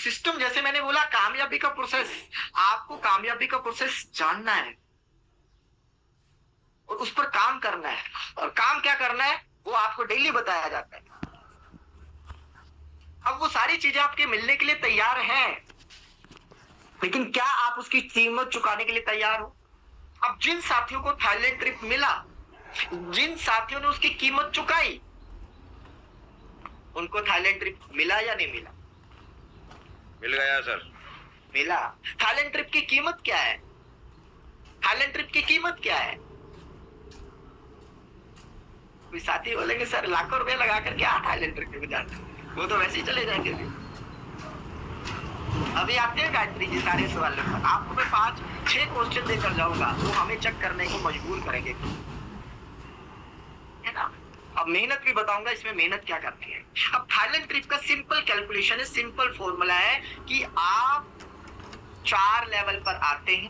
System, जैसे मैंने बोला कामयाबी का प्रोसेस, आपको कामयाबी का प्रोसेस जानना है और उस पर काम करना है। और काम क्या करना है वो आपको डेली बताया जाता है। अब वो सारी चीजें आपके मिलने के लिए तैयार हैं, लेकिन क्या आप उसकी कीमत चुकाने के लिए तैयार हो? अब जिन साथियों को थाईलैंड ट्रिप मिला, जिन साथियों ने उसकी कीमत चुकाई, उनको थाईलैंड ट्रिप मिला या नहीं मिला? मिल गया सर। मिला। थाईलैंड ट्रिप की कीमत क्या है? थाईलैंड ट्रिप की कीमत क्या है? कोई साथी बोलेंगे सर लाखों रुपए लगा कर क्या थाईलैंड ट्रिप में जाना, वो तो वैसे ही चले जाएंगे। अभी आते हैं गायत्री जी सारे सवालों पर। आपको मैं 5-6 क्वेश्चन देकर जाऊंगा, वो हमें चेक करने को मजबूर करेंगे, है ना। अब मेहनत भी बताऊंगा, इसमें मेहनत क्या करती है। अब थाईलैंड ट्रिप का सिंपल कैलकुलेशन है, सिंपल फॉर्मूला है कि आप 4 लेवल पर आते हैं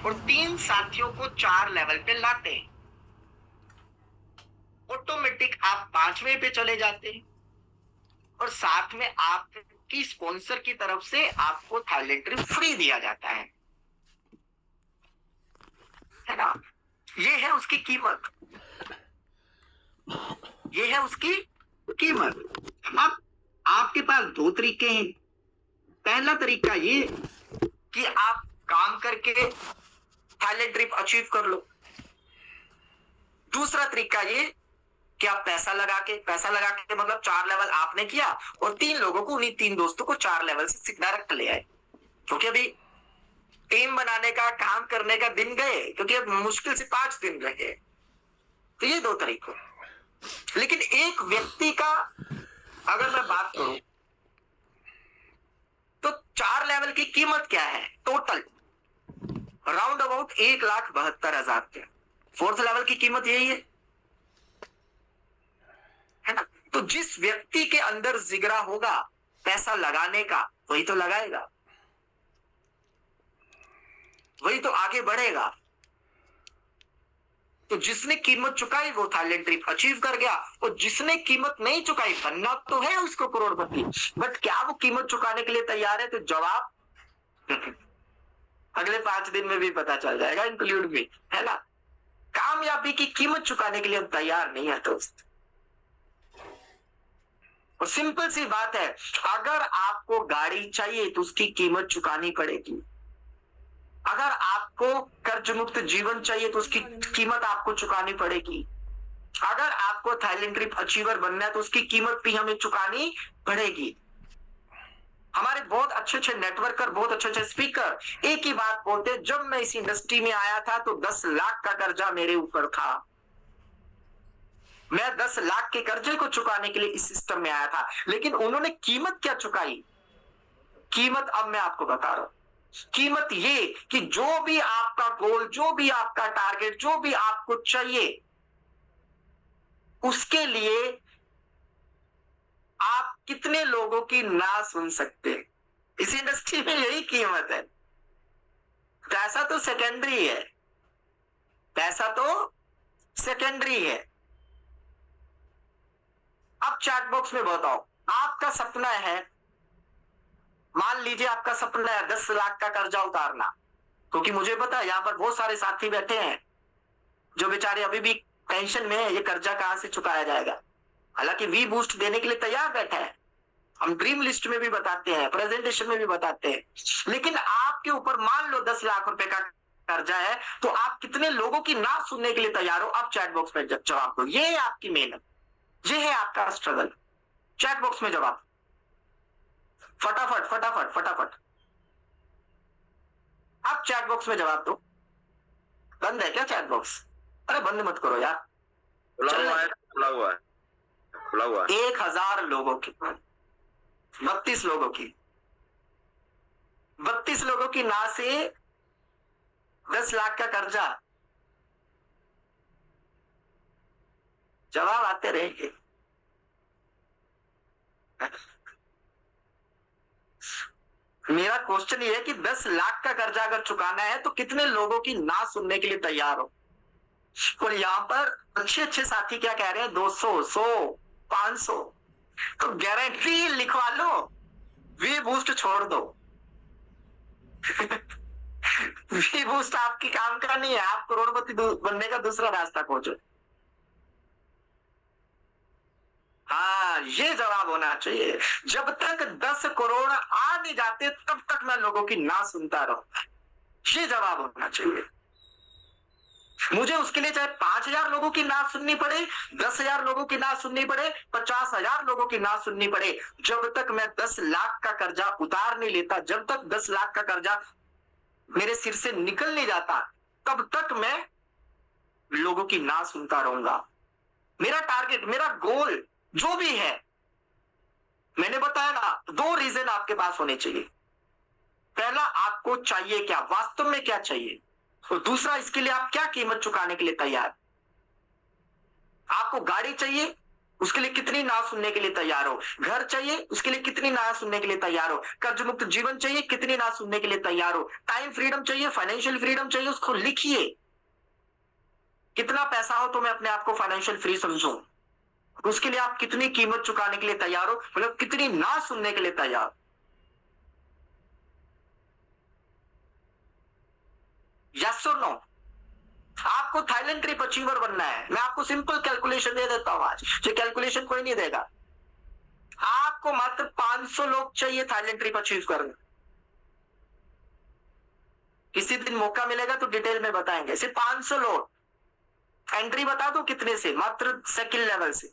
और 3 साथियों को 4 लेवल पे लाते हैं, ऑटोमेटिक आप 5वें पे चले जाते हैं और साथ में आपकी स्पॉन्सर की तरफ से आपको थाईलैंड ट्रिप फ्री दिया जाता है ना। ये है उसकी कीमत, ये है उसकी कीमत। अब आपके पास 2 तरीके हैं। पहला तरीका ये कि आप काम करके थाईलैंड ट्रिप अचीव कर लो। दूसरा तरीका ये कि आप पैसा लगा के मतलब 4 लेवल आपने किया और 3 लोगों को, उन्हीं 3 दोस्तों को 4 लेवल से डायरेक्ट ले आए, क्योंकि अभी टीम बनाने का, काम करने का दिन गए, क्योंकि अब मुश्किल से 5 दिन रहे। तो ये 2 तरीके। लेकिन एक व्यक्ति का अगर मैं बात करूं तो 4 लेवल की कीमत क्या है total? Round about 1,72,000। 4th level की कीमत यही है ना। तो जिस व्यक्ति के अंदर जिगरा होगा पैसा लगाने का, वही तो लगाएगा, वही तो आगे बढ़ेगा। तो जिसने कीमत चुकाई वो थाईलैंड ट्रिप अचीव कर गया, और जिसने कीमत नहीं चुकाई, बनना तो है उसको करोड़पति, बट क्या वो कीमत चुकाने के लिए तैयार है? तो जवाब अगले 5 दिन में भी पता चल जाएगा, इंक्लूड भी, है ना। कामयाबी की कीमत चुकाने के लिए हम तैयार नहीं है दोस्त। और सिंपल सी बात है, अगर आपको गाड़ी चाहिए तो उसकी कीमत चुकानी पड़ेगी। अगर आपको कर्ज मुक्त जीवन चाहिए तो उसकी कीमत आपको चुकानी पड़ेगी। अगर आपको थाईलैंड ट्रिप अचीवर बनना है तो उसकी कीमत भी हमें चुकानी पड़ेगी। हमारे बहुत अच्छे नेटवर्कर, बहुत अच्छे स्पीकर एक ही बात बोलते, जब मैं इस इंडस्ट्री में आया था तो 10 लाख का कर्जा मेरे ऊपर था, मैं 10 लाख के कर्जे को चुकाने के लिए इस सिस्टम में आया था। लेकिन उन्होंने कीमत क्या चुकाई? कीमत अब मैं आपको बता रहा हूं। कीमत ये कि जो भी आपका गोल, जो भी आपका टारगेट, जो भी आपको चाहिए, उसके लिए आप कितने लोगों की ना सुन सकते हैं। इस इंडस्ट्री में यही कीमत है। पैसा तो सेकेंडरी है, पैसा तो सेकेंडरी है। अब चैट बॉक्स में बताओ, आपका सपना है, मान लीजिए आपका सपना है 10 लाख का कर्जा उतारना, क्योंकि मुझे पता है यहां पर बहुत सारे साथी बैठे हैं जो बेचारे अभी भी टेंशन में है, ये कर्जा कहां से चुकाया जाएगा। हालांकि वी बूस्ट देने के लिए तैयार बैठा है, हम ड्रीम लिस्ट में भी बताते हैं, प्रेजेंटेशन में भी बताते हैं। लेकिन आपके ऊपर मान लो 10 लाख रुपए का कर्जा है, तो आप कितने लोगों की ना सुनने के लिए तैयार हो? आप चैट बॉक्स में जवाब दो। ये है आपकी मेहनत, ये है आपका स्ट्रगल। चैट बॉक्स में जवाब फटाफट फटाफट फटाफट। आप चैट बॉक्स में जवाब दो। बंद है क्या चैट बॉक्स? अरे बंद मत करो यार, खुला हुआ है, खुला हुआ है, खुला हुआ है। 1000 लोगों की, 32 लोगों की, 32 लोगों की ना से 10 लाख का कर्जा। जवाब आते रहेंगे। मेरा क्वेश्चन ये है कि 10 लाख का कर्जा अगर चुकाना है तो कितने लोगों की ना सुनने के लिए तैयार हो? और यहां पर अच्छे साथी क्या कह रहे हैं? 200, 100, 500। तो गारंटी लिखवा लो, वी बूस्ट छोड़ दो। वी बूस्ट आपकी काम का नहीं है, आप करोड़पति बनने का दूसरा रास्ता खोजो। हाँ, ये जवाब होना चाहिए। जब तक 10 करोड़ आ नहीं जाते तब तक मैं लोगों की ना सुनता रहूं, ये जवाब होना चाहिए। मुझे उसके लिए चाहे 5,000 लोगों की ना सुननी पड़े, 10,000 लोगों की ना सुननी पड़े, 50,000 लोगों की ना सुननी पड़े, जब तक मैं 10 लाख का कर्जा उतार नहीं लेता, जब तक 10 लाख का कर्जा मेरे सिर से निकल नहीं जाता, तब तक मैं लोगों की ना सुनता रहूंगा। मेरा टारगेट, मेरा गोल जो भी है, मैंने बताया ना, 2 रीजन आपके पास होने चाहिए। पहला, आपको चाहिए क्या, वास्तव में क्या चाहिए, और दूसरा, इसके लिए आप क्या कीमत चुकाने के लिए तैयार। आपको गाड़ी चाहिए, उसके लिए कितनी ना सुनने के लिए तैयार हो। घर चाहिए, उसके लिए कितनी ना सुनने के लिए तैयार हो। कर्ज मुक्त जीवन चाहिए, कितनी ना सुनने के लिए तैयार हो। टाइम फ्रीडम चाहिए, फाइनेंशियल फ्रीडम चाहिए, उसको लिखिए। कितना पैसा हो तो मैं अपने आप को फाइनेंशियल फ्री समझूं, उसके लिए आप कितनी कीमत चुकाने के लिए तैयार हो, मतलब कितनी ना सुनने के लिए तैयार। यस और नो। आपको थाईलैंड ट्रिप अचीवर बनना है, मैं आपको सिंपल कैलकुलेशन दे देता हूं आज, ये कैलकुलेशन कोई नहीं देगा। आपको मात्र 500 लोग चाहिए थाईलैंड ट्रिप अचीव करने। किसी दिन मौका मिलेगा तो डिटेल में बताएंगे। सिर्फ 500 लोग, एंट्री बता दो कितने से, मात्र सेकंड लेवल से।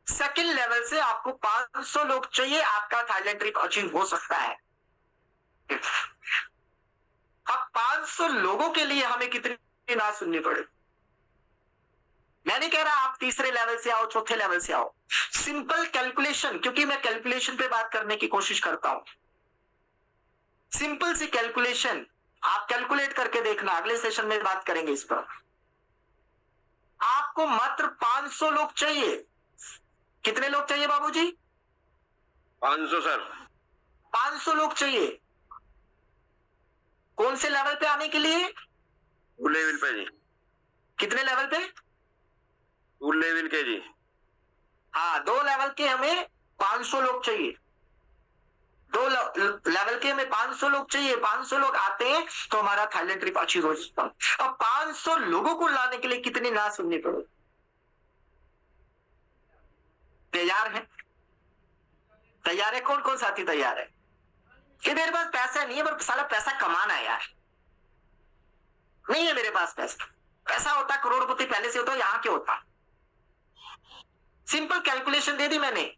सेकंड लेवल से आपको 500 लोग चाहिए, आपका थाईलैंड ट्रिप अचीव हो सकता है। अब 500 लोगों के लिए हमें कितनी ना सुननी पड़े। मैं नहीं कह रहा आप तीसरे लेवल से आओ, चौथे लेवल से आओ, सिंपल कैलकुलेशन, क्योंकि मैं कैलकुलेशन पे बात करने की कोशिश करता हूं। सिंपल सी कैलकुलेशन आप कैलकुलेट करके देखना, अगले सेशन में बात करेंगे इस पर। आपको मात्र 500 लोग चाहिए। कितने लोग चाहिए बाबूजी? 500 सर। 500 लोग चाहिए। कौन से लेवल पे आने के लिए? 2 लेवल पे जी। कितने लेवल पे? 2 लेवल के जी। हाँ, 2 लेवल के हमें 500 लोग चाहिए। 2 लेवल के हमें 500 लोग चाहिए। 500 लोग आते हैं तो हमारा थाईलैंड ट्रिप अचीव हो सकता है। अब 500 लोगों को लाने के लिए कितनी ना सुननी पड़े। तैयार है? तैयार है? कौन कौन साथी तैयार है? कि मेरे पास पैसा नहीं है, पर साला पैसा कमाना है यार। नहीं है मेरे पास पैसा। पैसा होता करोड़पति पहले से होता, यहां क्यों होता। सिंपल कैलकुलेशन दे दी मैंने।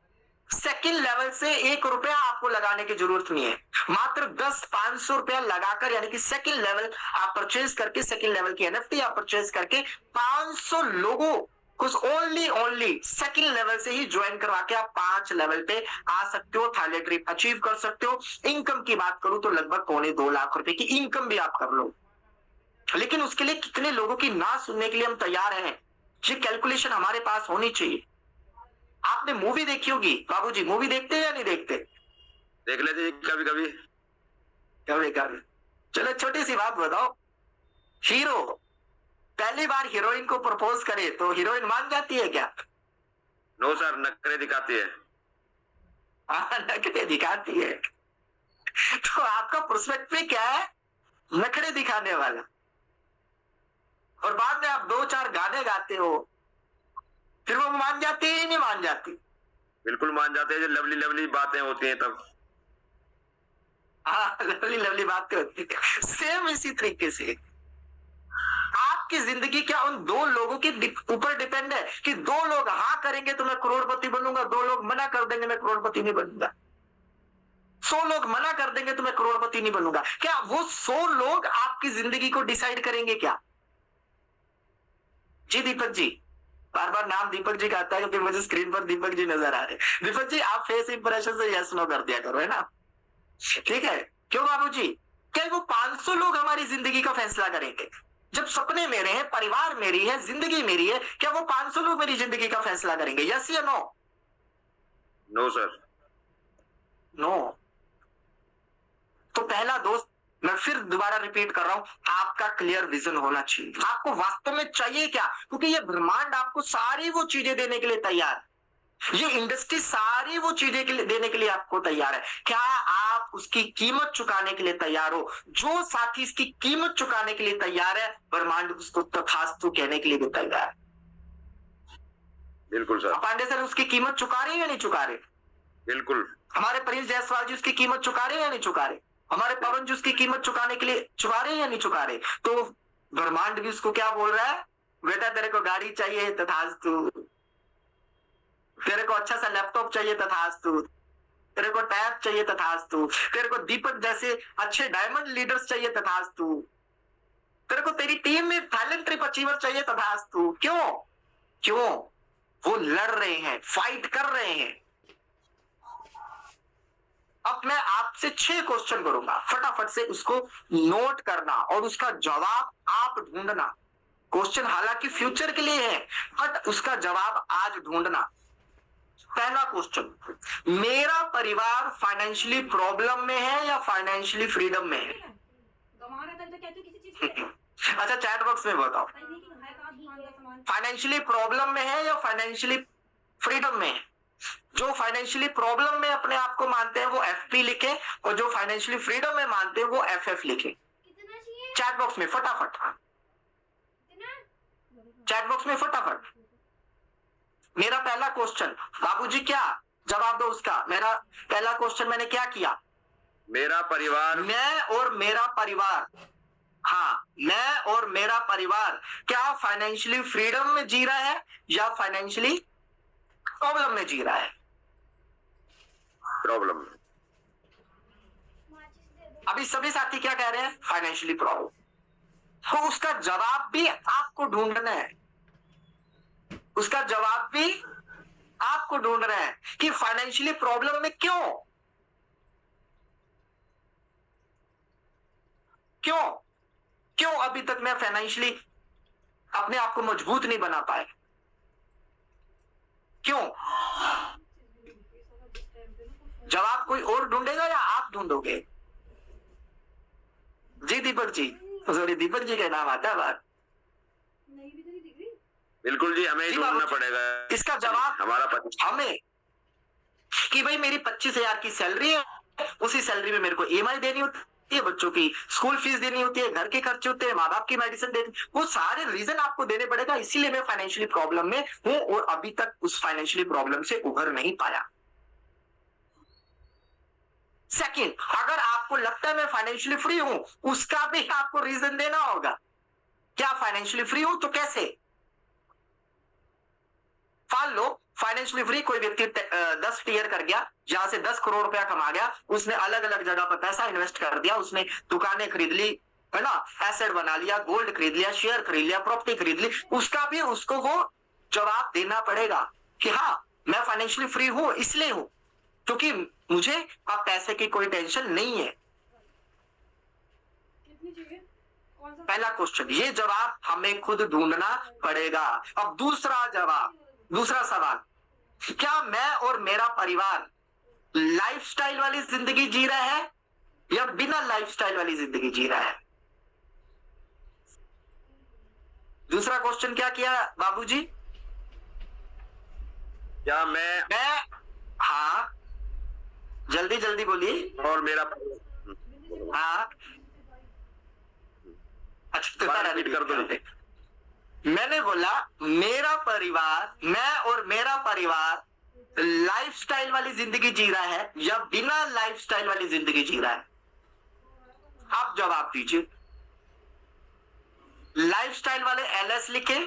सेकंड लेवल से 1 रुपया आपको लगाने की जरूरत नहीं है। मात्र 500 रुपया लगाकर, यानी कि सेकंड लेवल आप परचेज करके, सेकंड लेवल की एनएफटी आप परचेज करके 500 लोगों कुछ ओनली सेकंड लेवल से ही ज्वाइन करवा के आप 5 लेवल पे आ सकते हो, थाईलैंड ट्रिप अचीव कर सकते हो। इनकम की बात करूं तो लगभग 2.25 लाख रुपए की इनकम भी आप कर लो। लेकिन उसके लिए कितने लोगों की ना सुनने के लिए हम तैयार हैं, ये कैलकुलेशन हमारे पास होनी चाहिए। आपने मूवी देखी होगी बाबूजी, मूवी देखते हैं या नहीं देखते? देख लेते जी कभी कभी। कभी कभी। चलो छोटी सी बात बताओ, हीरो पहली बार हीरोइन को प्रपोज करे तो हीरोइन मान जाती है क्या? नो सर, नखरे दिखाती है। हाँ, नखरे दिखाती है। तो आपका पर्सपेक्टिव क्या है? नखरे दिखाने वाला। और बाद में आप 2-4 गाने गाते हो, फिर वो मान जाती है या नहीं मान जाती? बिल्कुल मान जाते हैं, जो लवली लवली बातें होती हैं तब। हाँ, लवली बातें होती है। सेम इसी तरीके से आपकी जिंदगी क्या उन 2 लोगों के ऊपर डिपेंड है कि 2 लोग हाँ करेंगे तो मैं करोड़पति बनूंगा, 2 लोग मना कर देंगे मैं करोड़पति नहीं बनूंगा, 100 लोग मना कर देंगे तो मैं करोड़पति नहीं बनूंगा। क्या वो 100 लोग आपकी जिंदगी को डिसाइड करेंगे क्या? जी दीपक जी, बार बार नाम दीपक जी का आता है क्योंकि मुझे स्क्रीन पर दीपक जी नजर आ रहे हैं। दीपक जी, आप फेस इंप्रेशन से यस नो कर दिया करो, है ना? ठीक है। क्यों बाबूजी? क्या वो 500 लोग हमारी जिंदगी का फैसला करेंगे? जब सपने मेरे हैं, परिवार मेरी है, जिंदगी मेरी है, क्या वो 500 लोग मेरी जिंदगी का फैसला करेंगे? यस या नो? No sir. नो। तो पहला दोस्त, मैं फिर दोबारा रिपीट कर रहा हूं, आपका क्लियर विजन होना चाहिए। आपको वास्तव में चाहिए क्या? क्योंकि ये ब्रह्मांड आपको सारी वो चीजें देने के लिए तैयार। ये इंडस्ट्री सारी वो चीजें के लिए देने के लिए आपको तैयार है। क्या आप उसकी कीमत चुकाने के लिए तैयार हो? जो साथी इसकी कीमत चुकाने के लिए तैयार है, ब्रह्मांड उसको तथास्तु कहने के लिए भी तैयार है। बिल्कुल सर। पांडे सर उसकी कीमत चुका रहे हैं या नहीं चुका रहे? बिल्कुल। हमारे प्रिंस जायसवाल जी उसकी कीमत चुका रहे हैं या नहीं चुका रहे? हमारे पवन जी उसकी कीमत चुकाने के लिए चुका रहे हैं या नहीं चुका रहे? तो ब्रह्मांड भी उसको क्या बोल रहा है? बेटा तेरे को गाड़ी चाहिए तथास्तु, तेरे को अच्छा सा लैपटॉप चाहिए तथास्तु, तेरे को टैब चाहिए तथास्तु, तेरे को दीपक जैसे अच्छे डायमंड लीडर्स चाहिए तथास्तु, तेरे को तेरी टीम में टैलेंट ट्रिप अचीवर चाहिए तथास्तु। क्यों? क्यों? वो लड़ रहे हैं, फाइट कर रहे हैं। अब मैं आपसे 6 क्वेश्चन करूंगा, फटाफट से उसको नोट करना और उसका जवाब आप ढूंढना। क्वेश्चन हालांकि फ्यूचर के लिए है, बट उसका जवाब आज ढूंढना। पहला क्वेश्चन, मेरा परिवार फाइनेंशियली प्रॉब्लम में है या फाइनेंशियली फ्रीडम में है? अच्छा चैट बॉक्स में बताओ, फाइनेंशियली प्रॉब्लम में है या फाइनेंशियली फ्रीडम में है? जो फाइनेंशियली प्रॉब्लम में अपने आप को मानते हैं वो एफपी लिखे, और जो फाइनेंशियली फ्रीडम में मानते हैं वो एफएफ लिखे। चैट बॉक्स में फटाफट, चैट बॉक्स में फटाफट। मेरा पहला क्वेश्चन, बाबूजी क्या जवाब दो उसका। मेरा पहला क्वेश्चन मैंने क्या किया? मेरा परिवार, मैं और मेरा परिवार, हाँ मैं और मेरा परिवार क्या फाइनेंशियली फ्रीडम में जी रहा है या फाइनेंशियली प्रॉब्लम में जी रहा है? प्रॉब्लम। अभी सभी साथी क्या कह रहे हैं? Financially problem. तो उसका जवाब भी आपको ढूंढना है, उसका जवाब भी आपको ढूंढना है कि फाइनेंशियली प्रॉब्लम में क्यों? क्यों क्यों अभी तक मैं फाइनेंशियली अपने आप को मजबूत नहीं बना पाए? क्यों? जवाब कोई और ढूंढेगा या आप ढूंढोगे? जी दीपक जी, सॉरी दीपक जी का नाम आता है बात। बिल्कुल जी, हमें ही ढूंढना पड़ेगा इसका जवाब हमारा हमें कि भाई मेरी 25,000 की सैलरी है, उसी सैलरी में मेरे को ईएमआई देनी होती है, बच्चों की स्कूल फीस देनी होती है, घर के खर्चे होते हैं, माँ बाप की मेडिसिन देनी, वो सारे रीजन आपको देने पड़ेगा। इसीलिए मैं फाइनेंशियली प्रॉब्लम में हूं और अभी तक उस फाइनेंशियली प्रॉब्लम से उभर नहीं पाया। सेकंड, अगर आपको लगता है मैं फाइनेंशियली फ्री हूं, उसका भी आपको रीजन देना होगा। क्या फाइनेंशियली फ्री हूं तो कैसे? मान लो फाइनेंशियली फ्री कोई व्यक्ति 10 टीयर कर गया, जहां से 10 करोड़ रुपया कमा गया, उसने अलग अलग जगह पर पैसा इन्वेस्ट कर दिया, उसने दुकानें खरीद ली, है ना, एसेट बना लिया, गोल्ड खरीद लिया, शेयर खरीद लिया, प्रॉपर्टी खरीद ली, उसका भी उसको वो जवाब देना पड़ेगा कि हाँ मैं फाइनेंशियली फ्री हूं, इसलिए हूं क्योंकि मुझे अब पैसे की कोई टेंशन नहीं है। पहला क्वेश्चन, ये जवाब हमें खुद ढूंढना पड़ेगा। अब दूसरा जवाब, दूसरा सवाल, क्या मैं और मेरा परिवार लाइफस्टाइल वाली जिंदगी जी रहा है या बिना लाइफस्टाइल वाली जिंदगी जी रहा है? दूसरा क्वेश्चन क्या किया बाबूजी? क्या मैं हाँ जल्दी जल्दी बोलिए। और मेरा, हाँ अच्छा रिपीट कर दो। मैंने बोला मेरा परिवार, मैं और मेरा परिवार लाइफस्टाइल वाली जिंदगी जी रहा है या बिना लाइफस्टाइल वाली जिंदगी जी रहा है? आप जवाब दीजिए। लाइफस्टाइल वाले एलएस लिखे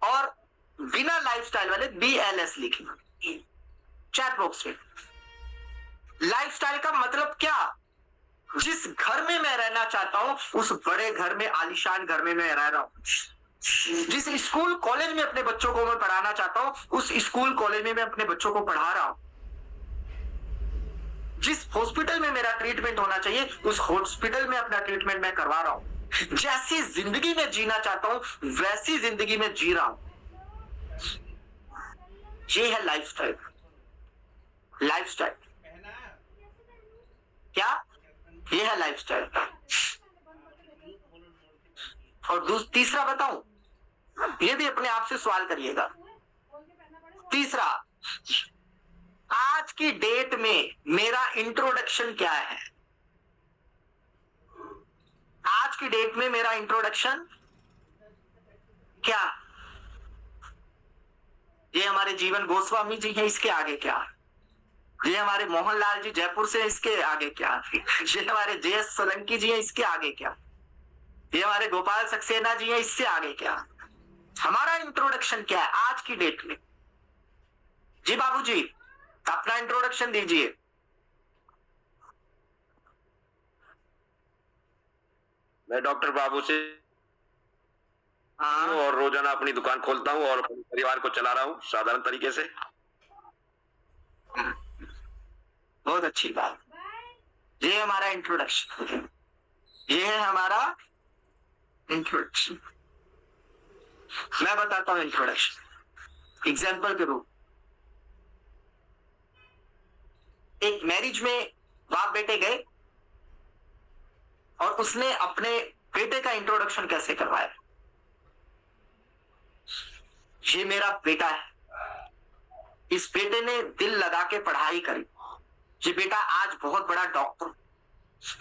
और बिना लाइफस्टाइल वाले बीएलएस लिखे चैट बॉक्स में। लाइफस्टाइल का मतलब क्या? जिस घर में मैं रहना चाहता हूं उस बड़े घर में, आलीशान घर में मैं रह रहा हूं। जिस स्कूल कॉलेज में अपने बच्चों को मैं पढ़ाना चाहता हूं उस स्कूल कॉलेज में मैं अपने बच्चों को पढ़ा रहा हूं। जिस हॉस्पिटल में मेरा ट्रीटमेंट होना चाहिए उस हॉस्पिटल में अपना ट्रीटमेंट मैं करवा रहा हूं। जैसी जिंदगी में जीना चाहता हूं वैसी जिंदगी में जी रहा हूं। ये है लाइफस्टाइल। लाइफस्टाइल क्या? ये है लाइफस्टाइल। और तीसरा बताऊं, ये भी अपने आप से सवाल करिएगा, तीसरा, आज की डेट में मेरा इंट्रोडक्शन क्या है? आज की डेट में मेरा इंट्रोडक्शन क्या? ये हमारे जीवन गोस्वामी जी हैं, इसके आगे क्या? ये हमारे मोहनलाल जी जयपुर से, इसके आगे क्या? ये हमारे JS सोलंकी जी हैं, इसके आगे क्या? ये हमारे गोपाल सक्सेना जी हैं, इससे आगे क्या? हमारा इंट्रोडक्शन क्या है आज की डेट में? जी बाबूजी, अपना इंट्रोडक्शन दीजिए। मैं डॉक्टर बाबू से हाँ, और रोजाना अपनी दुकान खोलता हूँ और अपने परिवार को चला रहा हूँ साधारण तरीके से। बहुत अच्छी बात। ये हमारा इंट्रोडक्शन, ये है हमारा इंट्रोडक्शन। मैं बताता हूं इंट्रोडक्शन एग्जाम्पल के रूप। एक मैरिज में बाप बेटे गए और उसने अपने बेटे का इंट्रोडक्शन कैसे करवाया? ये मेरा बेटा है, इस बेटे ने दिल लगा के पढ़ाई करी, ये बेटा आज बहुत बड़ा डॉक्टर,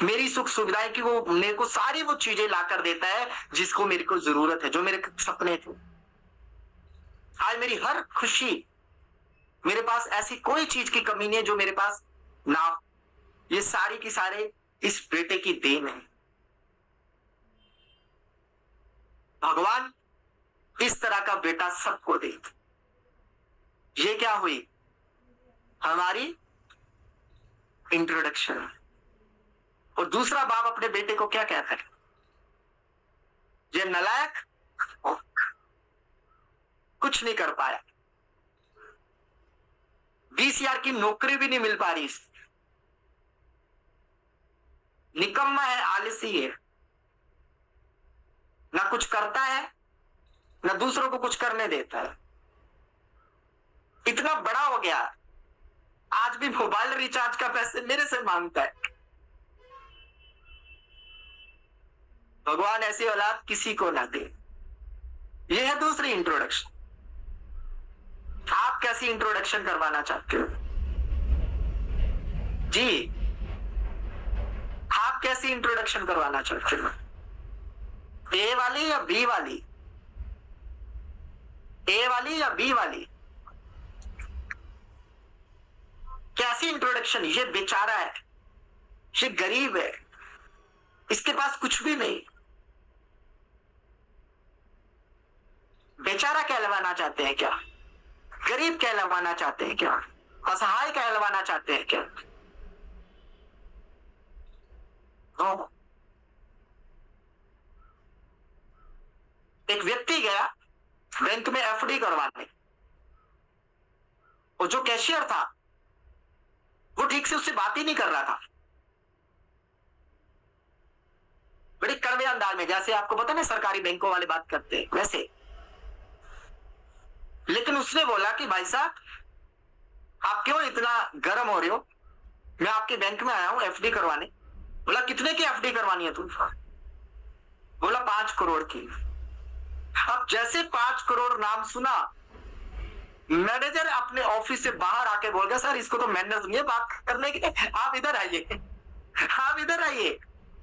मेरी सुख सुविधाएं की वो मेरे को सारी वो चीजें ला कर देता है जिसको मेरे को जरूरत है, जो मेरे सपने थे। आज मेरी हर खुशी, मेरे पास ऐसी कोई चीज की कमी नहीं है जो मेरे पास ना हो। ये सारी की सारे इस बेटे की देन है। भगवान इस तरह का बेटा सबको दे। ये क्या हुई? हमारी इंट्रोडक्शन। और दूसरा बाप अपने बेटे को क्या कहता है? ये नालायक, कुछ नहीं कर पाया, 20,000 की नौकरी भी नहीं मिल पा रही, निकम्मा है, आलसी है, ना कुछ करता है ना दूसरों को कुछ करने देता है। इतना बड़ा हो गया, आज भी मोबाइल रिचार्ज का पैसे मेरे से मांगता है। भगवान ऐसी औलाद किसी को ना दे। यह है दूसरी इंट्रोडक्शन। आप कैसी इंट्रोडक्शन करवाना चाहते हो? जी, आप कैसी इंट्रोडक्शन करवाना चाहते हो? ए वाली या बी वाली? ए वाली या बी वाली? कैसी इंट्रोडक्शन? ये बेचारा है, ये गरीब है, इसके पास कुछ भी नहीं। बेचारा कहलवाना चाहते हैं क्या? गरीब कहलवाना चाहते हैं क्या? असहाय कहलवाना चाहते हैं क्या? नो। एक व्यक्ति गया बैंक में FD करवाने, और जो कैशियर था वो ठीक से उससे बात ही नहीं कर रहा था, बड़ी कड़वे अंदाज में, जैसे आपको पता ना सरकारी बैंकों वाले बात करते हैं वैसे। लेकिन उसने बोला कि भाई साहब, आप क्यों इतना गर्म हो रहे हो? मैं आपके बैंक में आया हूं FD करवाने। बोला कितने की FD करवानी है तुम? बोला 5 करोड़ की। अब जैसे 5 करोड़ नाम सुना, मैनेजर अपने ऑफिस से बाहर आके बोल गया, सर इसको तो मैनर्स नहीं है बात करने के, आप इधर आइए, आप इधर आइए,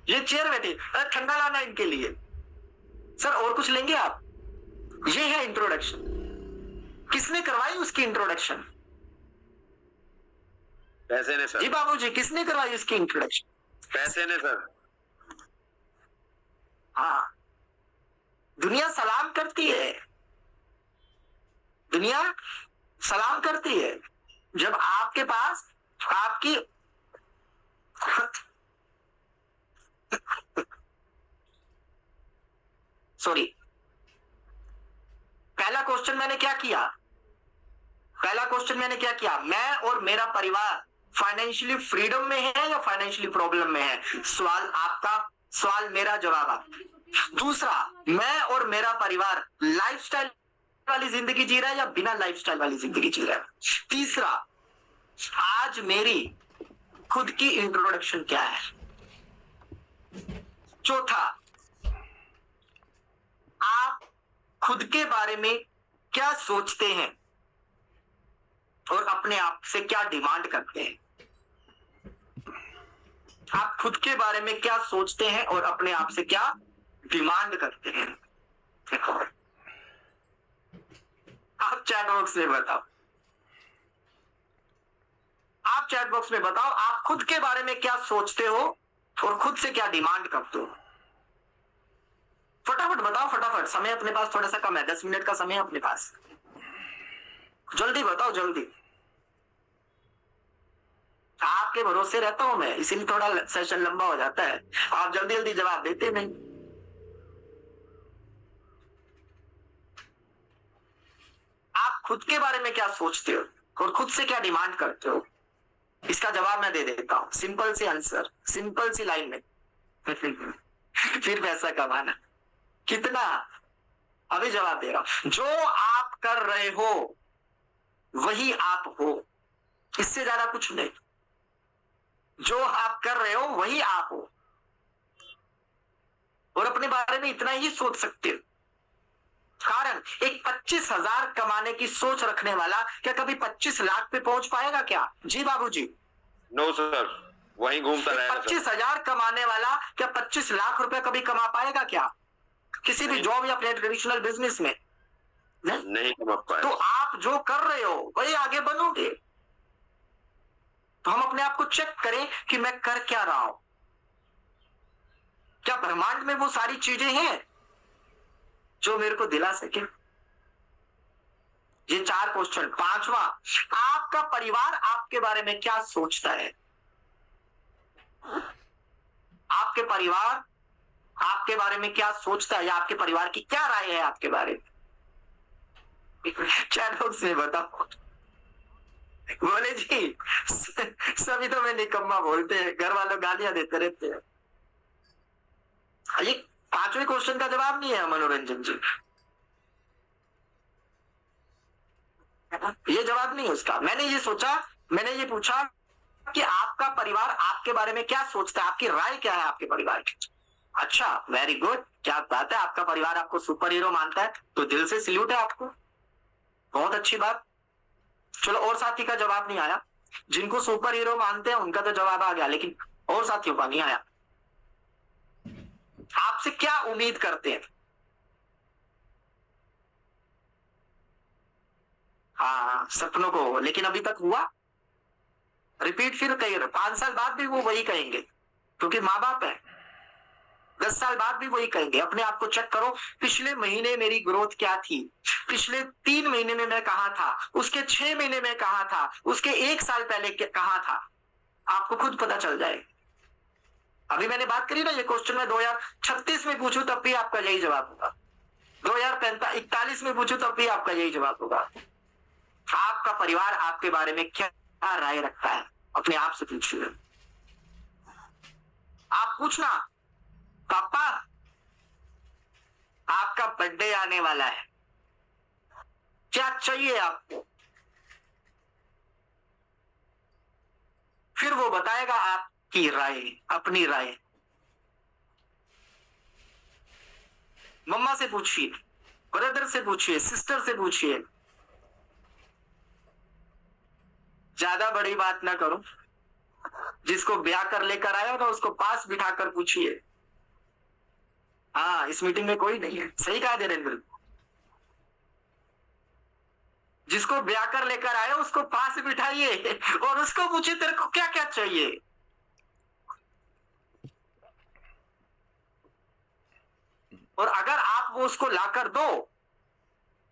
ये चेयर बैठे, अरे ठंडा लाना इनके लिए। सर और कुछ लेंगे आप? ये है इंट्रोडक्शन। किसने करवाई उसकी इंट्रोडक्शन? पैसे ने सर। जी बाबूजी, किसने करवाई उसकी इंट्रोडक्शन? पैसे ने सर। हाँ, दुनिया सलाम करती है, दुनिया सलाम करती है जब आपके पास आपकी सॉरी, पहला क्वेश्चन मैंने क्या किया? पहला क्वेश्चन मैंने क्या किया? मैं और मेरा परिवार फाइनेंशियली फ्रीडम में है या फाइनेंशियली प्रॉब्लम में है? सवाल आपका, सवाल मेरा, जवाब आपका। दूसरा, मैं और मेरा परिवार लाइफस्टाइल वाली जिंदगी जी रहा है या बिना लाइफस्टाइल वाली जिंदगी जी रहा है? तीसरा, आज मेरी खुद की इंट्रोडक्शन क्या है? चौथा, आप खुद के बारे में क्या सोचते हैं? और अपने आप से क्या डिमांड करते हैं? आप खुद के बारे में क्या सोचते हैं और अपने आप से क्या डिमांड करते हैं? आप चैट बॉक्स में बताओ, आप चैट बॉक्स में बताओ, आप खुद के बारे में क्या सोचते हो और खुद से क्या डिमांड करते हो? फटाफट बताओ, फटाफट, समय अपने पास थोड़ा सा कम है, 10 मिनट का समय है अपने पास, जल्दी बताओ, जल्दी। आपके भरोसे रहता हूं मैं, इसीलिए थोड़ा सेशन लंबा हो जाता है, आप जल्दी जल्दी जवाब देते नहीं। आप खुद के बारे में क्या सोचते हो और खुद से क्या डिमांड करते हो? इसका जवाब मैं दे देता हूं, सिंपल सी आंसर, सिंपल सी लाइन में। फिर पैसा कमाना कितना? अभी जवाब दे रहा हूं, जो आप कर रहे हो वही आप हो, इससे ज्यादा कुछ नहीं। जो आप कर रहे हो वही आप हो, और अपने बारे में इतना ही सोच सकते हो। कारण एक 25,000 कमाने की सोच रखने वाला क्या कभी 25 लाख पे पहुंच पाएगा क्या? जी बाबूजी। नो सर, वहीं घूमता रहेगा। 25,000 कमाने वाला क्या 25 लाख रुपए कभी कमा पाएगा क्या किसी भी जॉब या ट्रेडिशनल बिजनेस में? नहीं कमा पाएगा। तो आप जो कर रहे हो वही आगे बनोगे। तो हम अपने आप को चेक करें कि मैं कर क्या रहा हूं। क्या ब्रह्मांड में वो सारी चीजें हैं जो मेरे को दिला सके? ये 4 क्वेश्चन। 5वां, आपका परिवार आपके बारे में क्या सोचता है? आपके परिवार आपके बारे में क्या सोचता है, या आपके परिवार की क्या राय है आपके बारे में? चैट बॉक्स में बताओ। बोले जी, सभी तो मैं निकम्मा बोलते हैं, घर वालों गालियां देते रहते हैं। ये 5वें क्वेश्चन का जवाब नहीं है मनोरंजन जी, ये जवाब नहीं है उसका। मैंने ये सोचा, मैंने ये पूछा कि आपका परिवार आपके बारे में क्या सोचता है, आपकी राय क्या है आपके परिवार की? अच्छा, वेरी गुड, क्या बात है, आपका परिवार आपको सुपर हीरो मानता है, तो दिल से सल्यूट है आपको, बहुत अच्छी बात। चलो, और साथी का जवाब नहीं आया। जिनको सुपर हीरो मानते हैं उनका तो जवाब आ गया, लेकिन और साथियों का नहीं आया। आपसे क्या उम्मीद करते हैं? हाँ, सपनों को, लेकिन अभी तक हुआ? रिपीट फिर कहिए, 5 साल बाद भी वो वही कहेंगे, क्योंकि माँ बाप है। 10 साल बाद भी वही कहेंगे। अपने आप को चेक करो, पिछले महीने मेरी ग्रोथ क्या थी, पिछले 3 महीने में मैं कहां था, उसके 6 महीने में कहां था, उसके 1 साल पहले कहां था, आपको खुद पता चल जाए। अभी मैंने बात करी ना, ये क्वेश्चन में 2036 में पूछूं तब भी आपका यही जवाब होगा, 2041 में पूछूं तब भी आपका यही जवाब होगा। आपका परिवार आपके बारे में क्या राय रखता है, अपने आप से पूछिए। आप पूछना, पापा आपका बर्थडे आने वाला है, क्या चाहिए आपको? फिर वो बताएगा आपकी राय, अपनी राय। मम्मा से पूछिए, ब्रदर से पूछिए, सिस्टर से पूछिए। ज्यादा बड़ी बात ना करो, जिसको ब्याह कर लेकर आया ना उसको पास बिठाकर पूछिए। हाँ, इस मीटिंग में कोई नहीं है, सही कहा देवेंद्र। जिसको ब्याह कर लेकर आए उसको पास बिठाइए और उसको पूछिए तेरे को क्या क्या चाहिए। और अगर आप वो उसको लाकर दो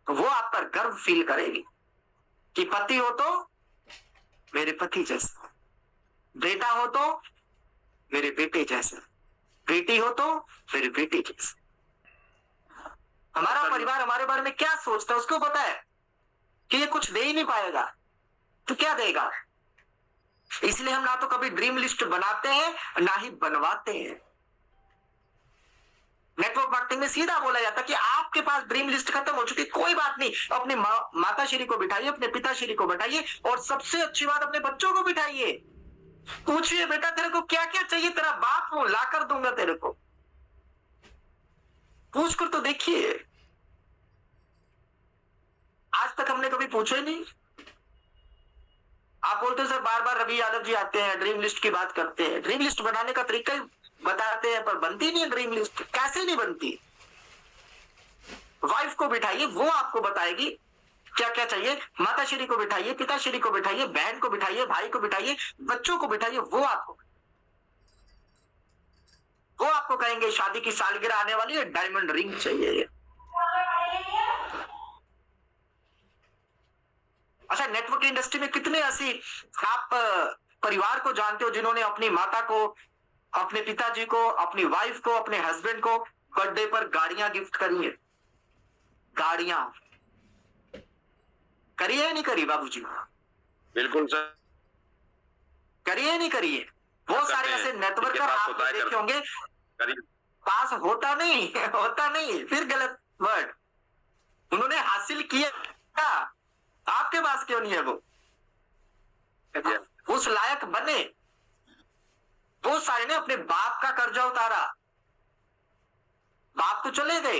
तो वो आप पर गर्व फील करेगी कि पति हो तो मेरे पति जैसा, बेटा हो तो मेरे बेटे जैसा, बेटी हो तो मेरी बेटी जैसा। हमारा परिवार हमारे बारे में क्या सोचता है उसको पता है कि ये कुछ दे ही नहीं पाएगा, तो क्या देगा? इसलिए हम ना तो कभी ड्रीम लिस्ट बनाते हैं ना ही बनवाते हैं। नेटवर्क मार्केटिंग में सीधा बोला जाता है कि आपके पास ड्रीम लिस्ट खत्म हो चुकी, कोई बात नहीं, अपने माता श्री को बिठाइए, अपने पिताश्री को बिठाइए, और सबसे अच्छी बात अपने बच्चों को बिठाइए। पूछिए बेटा तेरे को क्या क्या चाहिए, तेरा बाप हूं, लाकर दूंगा तेरे को। पूछ कर तो देखिए। आज तक हमने कभी पूछा ही नहीं। आप बोलते हो सर बार बार रवि यादव जी आते हैं, ड्रीम लिस्ट की बात करते हैं, ड्रीम लिस्ट बनाने का तरीका ही बताते हैं, पर बनती नहीं है ड्रीम लिस्ट। कैसे नहीं बनती? वाइफ को बिठाइए, वो आपको बताएगी क्या क्या चाहिए। माताश्री को बिठाइए, पिताश्री को बिठाइए, बहन को बिठाइए, भाई को बिठाइए, बच्चों को बिठाइए, वो आपको कहेंगे शादी की सालगिरह आने वाली है, डायमंड रिंग चाहिए। अच्छा, नेटवर्क इंडस्ट्री में कितने ऐसी आप परिवार को जानते हो जिन्होंने अपनी माता को, अपने पिताजी को, अपनी वाइफ को, अपने हस्बैंड को बर्थडे पर गाड़ियां गिफ्ट करी है? गाड़ियां करी है नहीं करी बाबूजी? बिल्कुल सर, करी है नहीं करी है? बहुत सारे ऐसे नेटवर्कर आपने देखे होंगे। पास होता नहीं होता नहीं, फिर गलत वर्ड। उन्होंने हासिल किया, आपके पास क्यों नहीं है वो? उस लायक बने। बहुत सारे ने अपने बाप का कर्जा उतारा, बाप तो चले गए,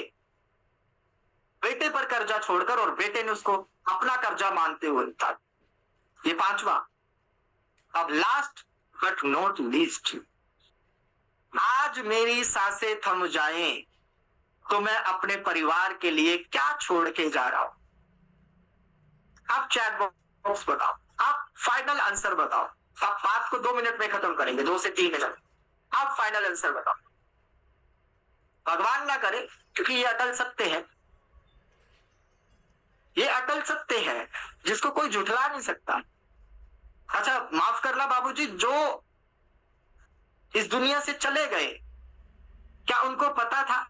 बेटे पर कर्जा छोड़कर, और बेटे ने उसको अपना कर्जा मानते हुए उतारा। ये पांचवा। अब लास्ट बट नॉट लीस्ट, आज मेरी सांसें थम जाएं तो मैं अपने परिवार के लिए क्या छोड़ के जा रहा हूं? आप चैट बॉक्स बताओ, आप फाइनल आंसर बताओ। आप बात को 2 मिनट में खत्म करेंगे, 2 से 3 मिनट। आप फाइनल आंसर बताओ। भगवान ना करे, क्योंकि ये अटल सत्य है, ये अटल सत्य है जिसको कोई झुठला नहीं सकता। अच्छा, माफ करना बाबूजी, जो इस दुनिया से चले गए, क्या उनको पता था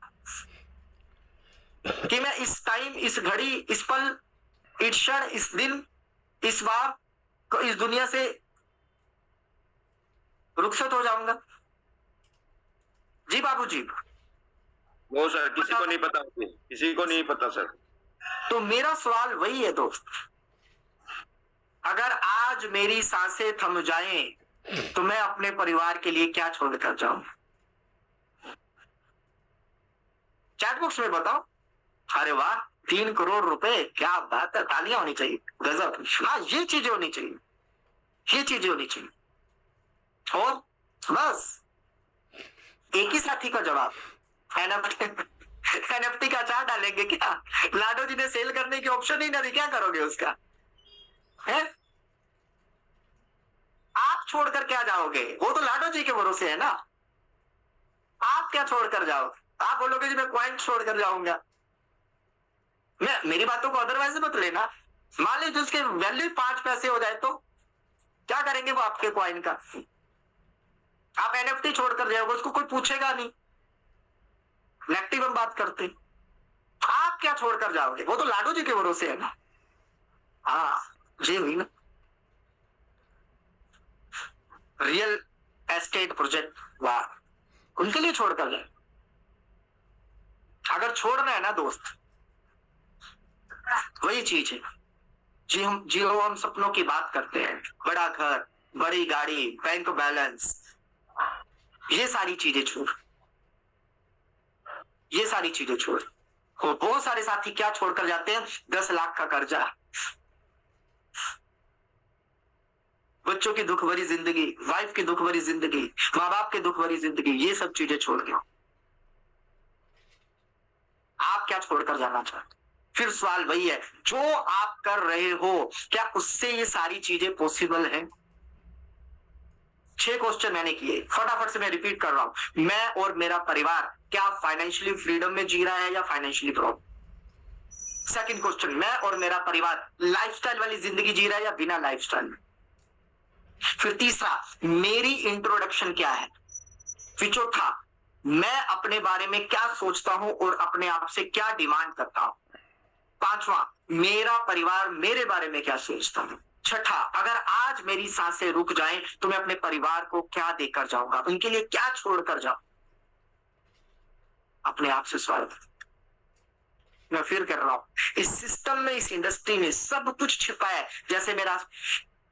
कि मैं इस टाइम, इस घड़ी, इस पल, इस क्षण, इस दिन, इस बार को इस दुनिया से रुखसत हो जाऊंगा? जी बाबूजी। वो सर किसी को नहीं पता, किसी को नहीं पता सर। तो मेरा सवाल वही है दोस्त, अगर आज मेरी सांसें थम जाएं तो मैं अपने परिवार के लिए क्या छोड़कर जाऊं? चैट बॉक्स में बताओ। अरे वाह, 3 करोड़ रुपए, क्या बात है, तालियां होनी चाहिए, गजब। हाँ, ये चीजें होनी चाहिए, ये चीजें होनी चाहिए। और बस एक ही साथी का जवाब, एनएफटी का चार्ट डालेंगे क्या? लाडो जी ने सेल करने की ऑप्शन ही ना दी, क्या करोगे उसका? है? आप छोड़कर क्या जाओगे? वो तो लाडो जी के भरोसे है ना। आप क्या छोड़कर जाओ? आप बोलोगे जी मैं कॉइन छोड़कर जाऊंगा। मेरी बातों को अदरवाइज मत लेना। मान लीजिए उसके वैल्यू 5 पैसे हो जाए तो क्या करेंगे वो आपके कॉइन का? आप एनएफटी छोड़कर जाओगे, उसको कोई पूछेगा नहीं। नेगेटिव हम बात करते, आप क्या छोड़कर जाओगे? वो तो लाडो जी के भरोसे है ना। हाँ, ये हुई ना रियल एस्टेट प्रोजेक्ट, वाह, उनके लिए छोड़कर जाए। अगर छोड़ना है ना दोस्त, वही चीज है हम सपनों की बात करते हैं, बड़ा घर, बड़ी गाड़ी, बैंक बैलेंस, ये सारी चीजें छोड़, ये सारी चीजें छोड़। और बहुत सारे साथी क्या छोड़कर जाते हैं? 10 लाख का कर्जा, बच्चों की दुख भरी जिंदगी, वाइफ की दुख भरी जिंदगी, माँ बाप की दुख भरी जिंदगी, ये सब चीजें छोड़ के आप क्या छोड़कर जाना चाहते? फिर सवाल वही है, जो आप कर रहे हो क्या उससे ये सारी चीजें पॉसिबल हैं? 6 क्वेश्चन मैंने किए, फटाफट से मैं रिपीट कर रहा हूं। मैं और मेरा परिवार क्या फाइनेंशियली फ्रीडम में जी रहा है या फाइनेंशियली प्रॉब्लम? सेकंड क्वेश्चन, मैं और मेरा परिवार लाइफस्टाइल वाली जिंदगी जी रहा है या बिना लाइफस्टाइल में? फिर तीसरा, मेरी इंट्रोडक्शन क्या है? फिर चौथा, मैं अपने बारे में क्या सोचता हूं और अपने आप से क्या डिमांड करता हूं? पांचवा, मेरा परिवार मेरे बारे में क्या सोचता है? छठा, अगर आज मेरी सांसें रुक जाएं तो मैं अपने परिवार को क्या देकर जाऊंगा, उनके लिए क्या छोड़कर जाऊं? अपने आप से सवाल मैं फिर कर रहा हूं, इस सिस्टम में, इस इंडस्ट्री में सब कुछ छिपा है। जैसे मेरा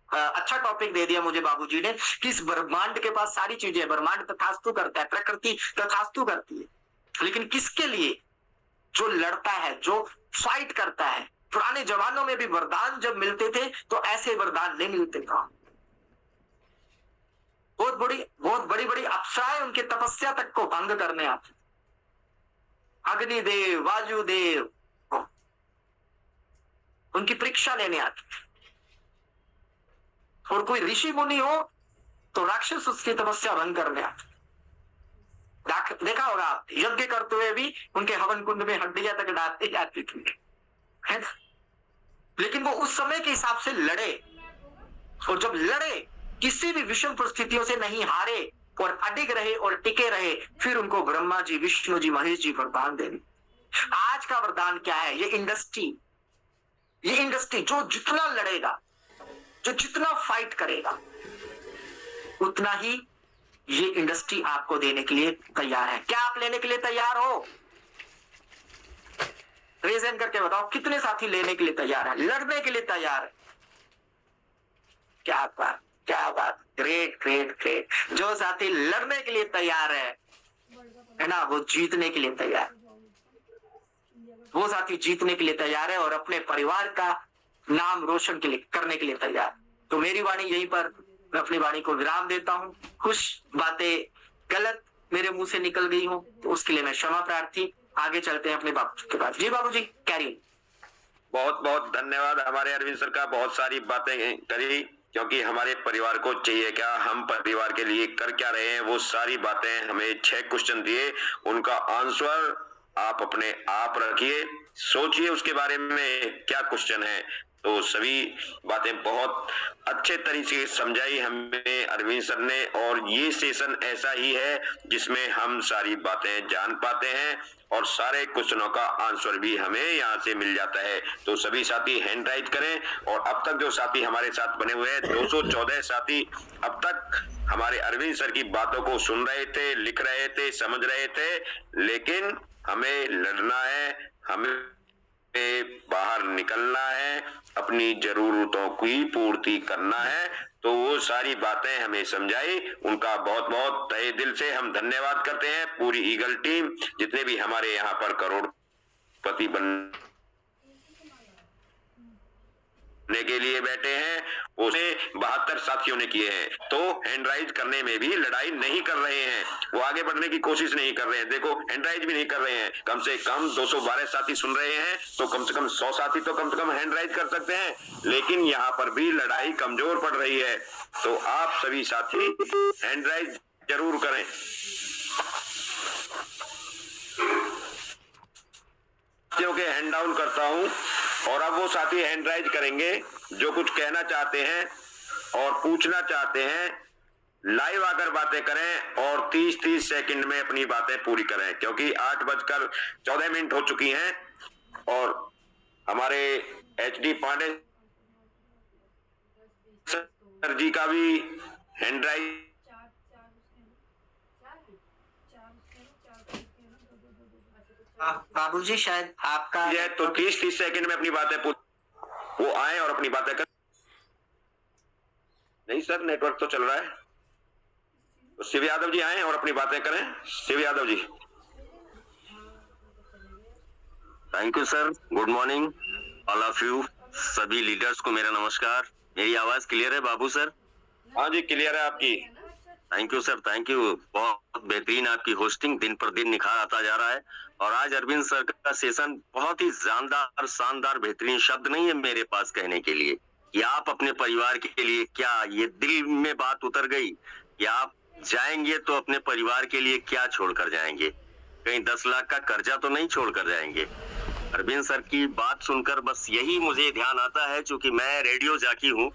अच्छा टॉपिक दे दिया मुझे बाबूजी ने कि इस ब्रह्मांड के पास सारी चीजें, ब्रह्मांड तथास्तु करता है, प्रकृति तथास्तु करती है, लेकिन किसके लिए? जो लड़ता है, जो फाइट करता है। पुराने जमानों में भी वरदान जब मिलते थे तो ऐसे वरदान नहीं मिलते थे। बहुत बड़ी बड़ी अप्सराएं उनके तपस्या तक को भंग करने आती, अग्निदेव, वायुदेव उनकी परीक्षा लेने आती, और कोई ऋषि मुनि हो तो राक्षस उसकी तपस्या भंग करने आते। देखा होगा आप, यज्ञ करते हुए भी उनके हवन कुंड में हड्डियां तक डालती जाती थी, है ना? लेकिन वो उस समय के हिसाब से लड़े, और जब लड़े किसी भी विषम परिस्थितियों से नहीं हारे और अडिग रहे और टिके रहे, फिर उनको ब्रह्मा जी, विष्णु जी, महेश जी वरदान देंगे। आज का वरदान क्या है? ये इंडस्ट्री जो जितना लड़ेगा, जो जितना फाइट करेगा, उतना ही ये इंडस्ट्री आपको देने के लिए तैयार है। क्या आप लेने के लिए तैयार हो? रेज़न करके बताओ, कितने साथी लेने के लिए तैयार है, लड़ने के लिए तैयार है? क्या बात, क्या बात, ग्रेट ग्रेट ग्रेट। जो साथी लड़ने के लिए तैयार है ना, वो जीतने के लिए तैयार, वो साथी जीतने के लिए तैयार है और अपने परिवार का नाम रोशन करने के लिए तैयार। तो मेरी वाणी यहीं पर मैं अपनी वाणी को विराम देता हूँ। कुछ बातें गलत मेरे मुंह से निकल गई हो तो उसके लिए मैं क्षमा प्रार्थी। आगे चलते हैं अपने बाबू के पास। जी बाबू जी, कैरी। बहुत बहुत धन्यवाद। हमारे अरविंद सर का बहुत सारी बातें करी, क्योंकि हमारे परिवार को चाहिए क्या, हम परिवार के लिए कर क्या रहे हैं, वो सारी बातें हमें 6 क्वेश्चन दिए, उनका आंसर आप अपने आप रखिए, सोचिए उसके बारे में क्या क्वेश्चन है। तो सभी बातें बहुत अच्छे तरीके से समझाई हमें अरविंद सर ने, और ये सेशन ऐसा ही है जिसमें हम सारी बातें जान पाते हैं और सारे क्वेश्चनों का आंसर भी हमें यहाँ से मिल जाता है। तो सभी साथी हैंड राइज करें, और अब तक जो साथी हमारे साथ बने हुए हैं 214 साथी अब तक हमारे अरविंद सर की बातों को सुन रहे थे, लिख रहे थे, समझ रहे थे, लेकिन हमें लड़ना है, हमें बाहर निकलना है, अपनी जरूरतों की पूर्ति करना है। तो वो सारी बातें हमें समझाई, उनका बहुत बहुत तहे दिल से हम धन्यवाद करते हैं। पूरी ईगल टीम, जितने भी हमारे यहाँ पर करोड़पति बनने के लिए बैठे हैं, उसे 72 साथियों ने किए हैं। तो हैंड राइज करने में भी लड़ाई नहीं कर रहे हैं, वो आगे बढ़ने की कोशिश नहीं कर रहे हैं। देखो, हैंड राइज भी नहीं कर रहे हैं। कम से कम 212 साथी सुन रहे हैं, तो कम से कम 100 साथी तो कम से कम हैंड राइज कर सकते हैं। लेकिन यहाँ पर भी लड़ाई कमजोर पड़ रही है। तो आप सभी साथी हैंड राइज जरूर करें। साथियों के हैंड डाउन करता हूं, और अब वो साथी हैंड राइज करेंगे जो कुछ कहना चाहते हैं और पूछना चाहते हैं। लाइव आकर बातें करें और 30-30 सेकंड में अपनी बातें पूरी करें, क्योंकि 8:14 हो चुकी हैं और हमारे HD पांडे सर जी का भी हैंड राइज बाबूजी शायद आपका है, तो 30-30 सेकंड में अपनी बातें वो आए और अपनी बातें करें। नहीं सर, नेटवर्क तो चल रहा है। तो शिव यादव जी आए और अपनी बातें करें। Shiv Yadav ji. Thank you sir, good morning all of you. सभी लीडर्स को मेरा नमस्कार। मेरी आवाज क्लियर है बाबू सर? हाँ जी, क्लियर है आपकी। Thank you sir, thank you. बहुत बेहतरीन आपकी होस्टिंग, दिन पर दिन निखार आता जा रहा है। और आज अरविंद सर का सेशन बहुत ही शानदार बेहतरीन शब्द नहीं है मेरे पास कहने के लिए कि आप अपने परिवार के लिए क्या, ये दिल में बात उतर गई कि आप जाएंगे तो अपने परिवार के लिए क्या छोड़कर जाएंगे। कहीं 10 लाख का कर्जा तो नहीं छोड़कर जाएंगे। अरविंद सर की बात सुनकर बस यही मुझे ध्यान आता है, चूंकि मैं रेडियो जाकी हूँ,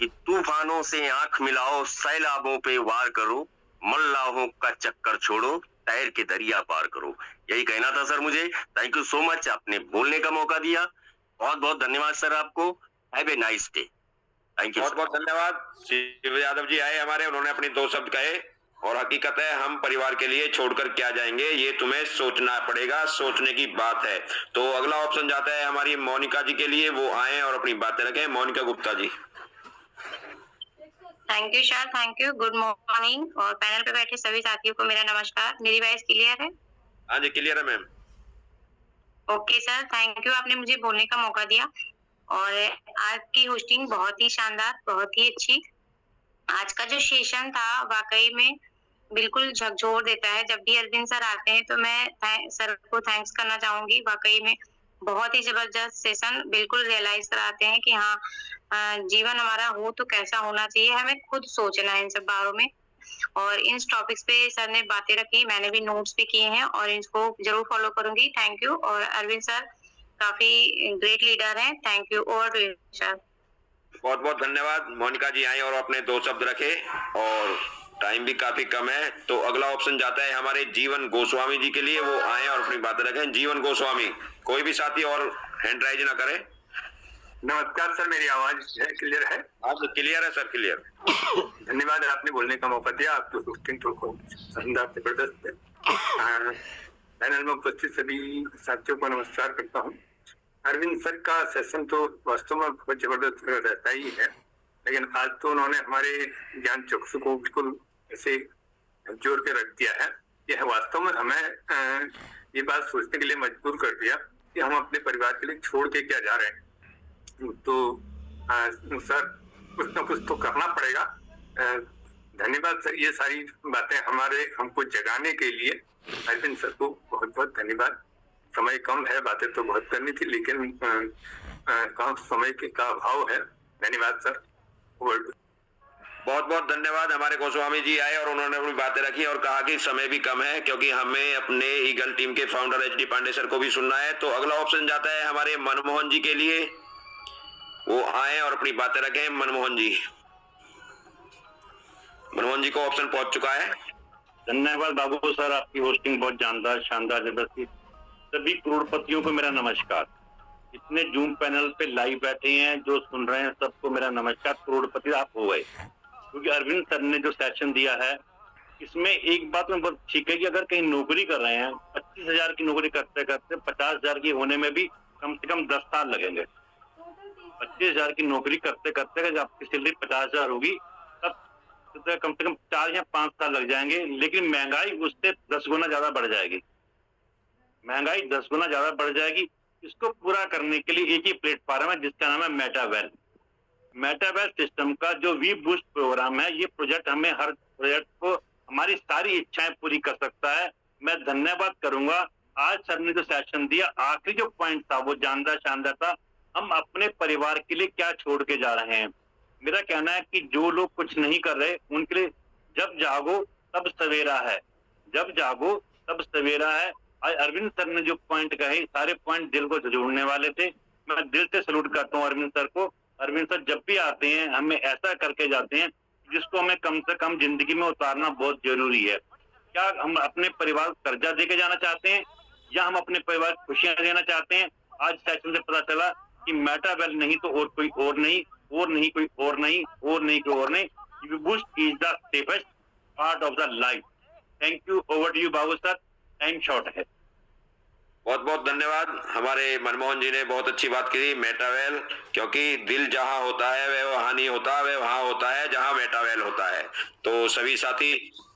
कि तूफानों से आंख मिलाओ, सैलाबों पे वार करो, मल्लाहों का चक्कर छोड़ो, तैर के दरिया पार करो। यही कहना था सर मुझे। थैंक यू सो मच, आपने बोलने का मौका दिया। बहुत बहुत धन्यवाद सर आपको। Have a nice day. Thank you. बहुत बहुत धन्यवाद। शिव यादव जी आए हमारे, उन्होंने अपने 2 शब्द कहे, और हकीकत है हम परिवार के लिए छोड़कर क्या जाएंगे, ये तुम्हें सोचना पड़ेगा, सोचने की बात है। तो अगला ऑप्शन जाता है हमारी मोनिका जी के लिए, वो आए और अपनी बातें रखें। Monika Gupta ji. Thank you sir, thank you. Good morning, और पैनल पे बैठे सभी साथियों को मेरा नमस्कार। मेरी वॉइस क्लियर है? हाँ जी, क्लियर है ma'am. Okay sir, thank you, आपने मुझे बोलने का मौका दिया। और आज की होस्टिंग बहुत ही शानदार, बहुत ही अच्छी। आज का जो सेशन था वाकई में बिल्कुल झकझोर देता है। जब भी अरविंद सर आते हैं तो मैं सर को थैंक्स करना चाहूंगी। वाकई में बहुत ही जबरदस्त सेशन बिल्कुल रियलाइज कराते हैं कि हाँ जीवन हमारा हो तो कैसा होना चाहिए, हमें खुद सोचना है इन सब बारों में। और इन टॉपिक्स पे सर ने बातें रखी, मैंने भी नोट्स भी किए हैं और इनको जरूर फॉलो करूंगी। Thank you. और अरविंद सर काफी ग्रेट लीडर हैं। Thank you. और सर बहुत बहुत धन्यवाद। मोनिका जी आई और अपने 2 शब्द रखे और टाइम भी काफी कम है, तो अगला ऑप्शन जाता है हमारे जीवन गोस्वामी जी के लिए। वो आए और अपनी बातें रखें। जीवन गोस्वामी, कोई भी साथी और हैंड राइज ना करे। नमस्कार सर, मेरी आवाज क्लियर है? आप क्लियर है सर, क्लियर। धन्यवाद, आपने बोलने का मौका दिया। आप तो शानदार जबरदस्त है। पैनल में उपस्थित सभी साथियों को नमस्कार करता हूँ। अरविंद सर का सेशन तो वास्तव में बहुत जबरदस्त रहता ही है, लेकिन आज तो उन्होंने हमारे ज्ञान चक्षु को बिल्कुल ऐसे जोर के रख दिया है। यह वास्तव में हमें ये बात सोचने के लिए मजबूर कर दिया कि हम अपने परिवार के लिए छोड़ के क्या जा रहे हैं। तो सर कुछ ना कुछ तो करना पड़ेगा। धन्यवाद सर, ये सारी बातें हमको जगाने के लिए अरविंद सर को बहुत बहुत धन्यवाद। समय कम है, बातें तो बहुत करनी थी, लेकिन कम समय का अभाव है। धन्यवाद सर। बहुत बहुत धन्यवाद। हमारे गोस्वामी जी आए और उन्होंने अपनी बातें रखी और कहा कि समय भी कम है, क्योंकि हमें अपने ईगल टीम के फाउंडर एचडी पांडे सर को भी सुनना है। तो अगला ऑप्शन जाता है हमारे मनमोहन जी के लिए। वो आए और अपनी बातें रखें। मनमोहन जी को ऑप्शन पहुंच चुका है। धन्यवाद बाबू सर, आपकी होस्टिंग बहुत जानदार, शानदार, जबरदस्त। सभी करोड़पतियों को मेरा नमस्कार। इतने जूम पैनल पे लाइव बैठे हैं, जो सुन रहे हैं, सबको मेरा नमस्कार। करोड़पति आप हो गए, क्योंकि अरविंद सर ने जो सेशन दिया है इसमें एक बात में बहुत ठीक है कि अगर कहीं नौकरी कर रहे हैं, 25,000 की नौकरी करते करते 50,000 की होने में भी कम से कम 10 साल लगेंगे। 25,000 की नौकरी करते करते अगर आपकी सैलरी 50,000 होगी तब कम से कम 4 या 5 साल लग जाएंगे। लेकिन महंगाई उससे 10 गुना ज्यादा बढ़ जाएगी। महंगाई 10 गुना ज्यादा बढ़ जाएगी। इसको पूरा करने के लिए एक ही प्लेटफॉर्म है जिसका नाम है मेटावेल। मेटावेल सिस्टम का जो वी बूस्ट प्रोग्राम है, ये प्रोजेक्ट हमें हर प्रोजेक्ट को हमारी सारी इच्छाएं पूरी कर सकता है। मैं धन्यवाद करूंगा। आज सर ने जो सेशन दिया, आखिरी जो पॉइंट था वो जानदार शानदार था। हम अपने परिवार के लिए क्या छोड़ के जा रहे हैं। मेरा कहना है कि जो लोग कुछ नहीं कर रहे उनके लिए जब जागो तब सवेरा है, जब जागो तब सवेरा है। आज अरविंद सर ने जो पॉइंट कहे, सारे पॉइंट दिल को जोड़ने वाले थे। मैं दिल से सैल्यूट करता हूँ अरविंद सर को। अरविंद सर जब भी आते हैं हमें ऐसा करके जाते हैं जिसको हमें कम से कम जिंदगी में उतारना बहुत जरूरी है। क्या हम अपने परिवार को कर्जा देके जाना चाहते हैं या हम अपने परिवार को खुशियां देना चाहते हैं? आज सेशन से पता चला कि मेटावेल नहीं तो और कोई और नहीं, और नहीं कोई और नहीं, और नहीं कोई और नहीं। Boost is the safest part of the life. Thank you. Over to you Babu sir, time short है। बहुत बहुत धन्यवाद। हमारे मनमोहन जी ने बहुत अच्छी बात की। मेटावेल, क्योंकि दिल जहां होता है वह वहां नहीं होता, वह वहां होता है जहां मेटावेल होता है। तो सभी साथी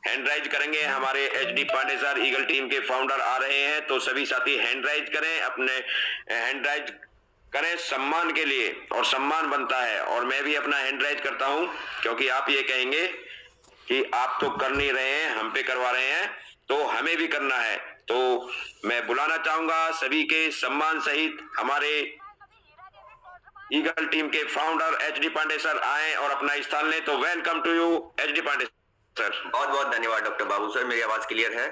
हैंड राइज करेंगे। हमारे HD Pandey sir eagle team के फाउंडर आ रहे हैं, तो सभी साथी हैंड राइज करें, अपने हैंड राइज करें सम्मान के लिए, और सम्मान बनता है। और मैं भी अपना हैंड राइज करता हूं, क्योंकि आप ये कहेंगे कि आप तो कर नहीं रहे हैं, हम पे करवा रहे हैं, तो हमें भी करना है। तो मैं बुलाना चाहूंगा सभी के सम्मान सहित हमारे ईगल टीम के फाउंडर एचडी पांडे सर आए और अपना स्थान लें। तो welcome to you HD Pandey sir. बहुत बहुत धन्यवाद डॉक्टर बाबू सर। मेरी आवाज क्लियर है?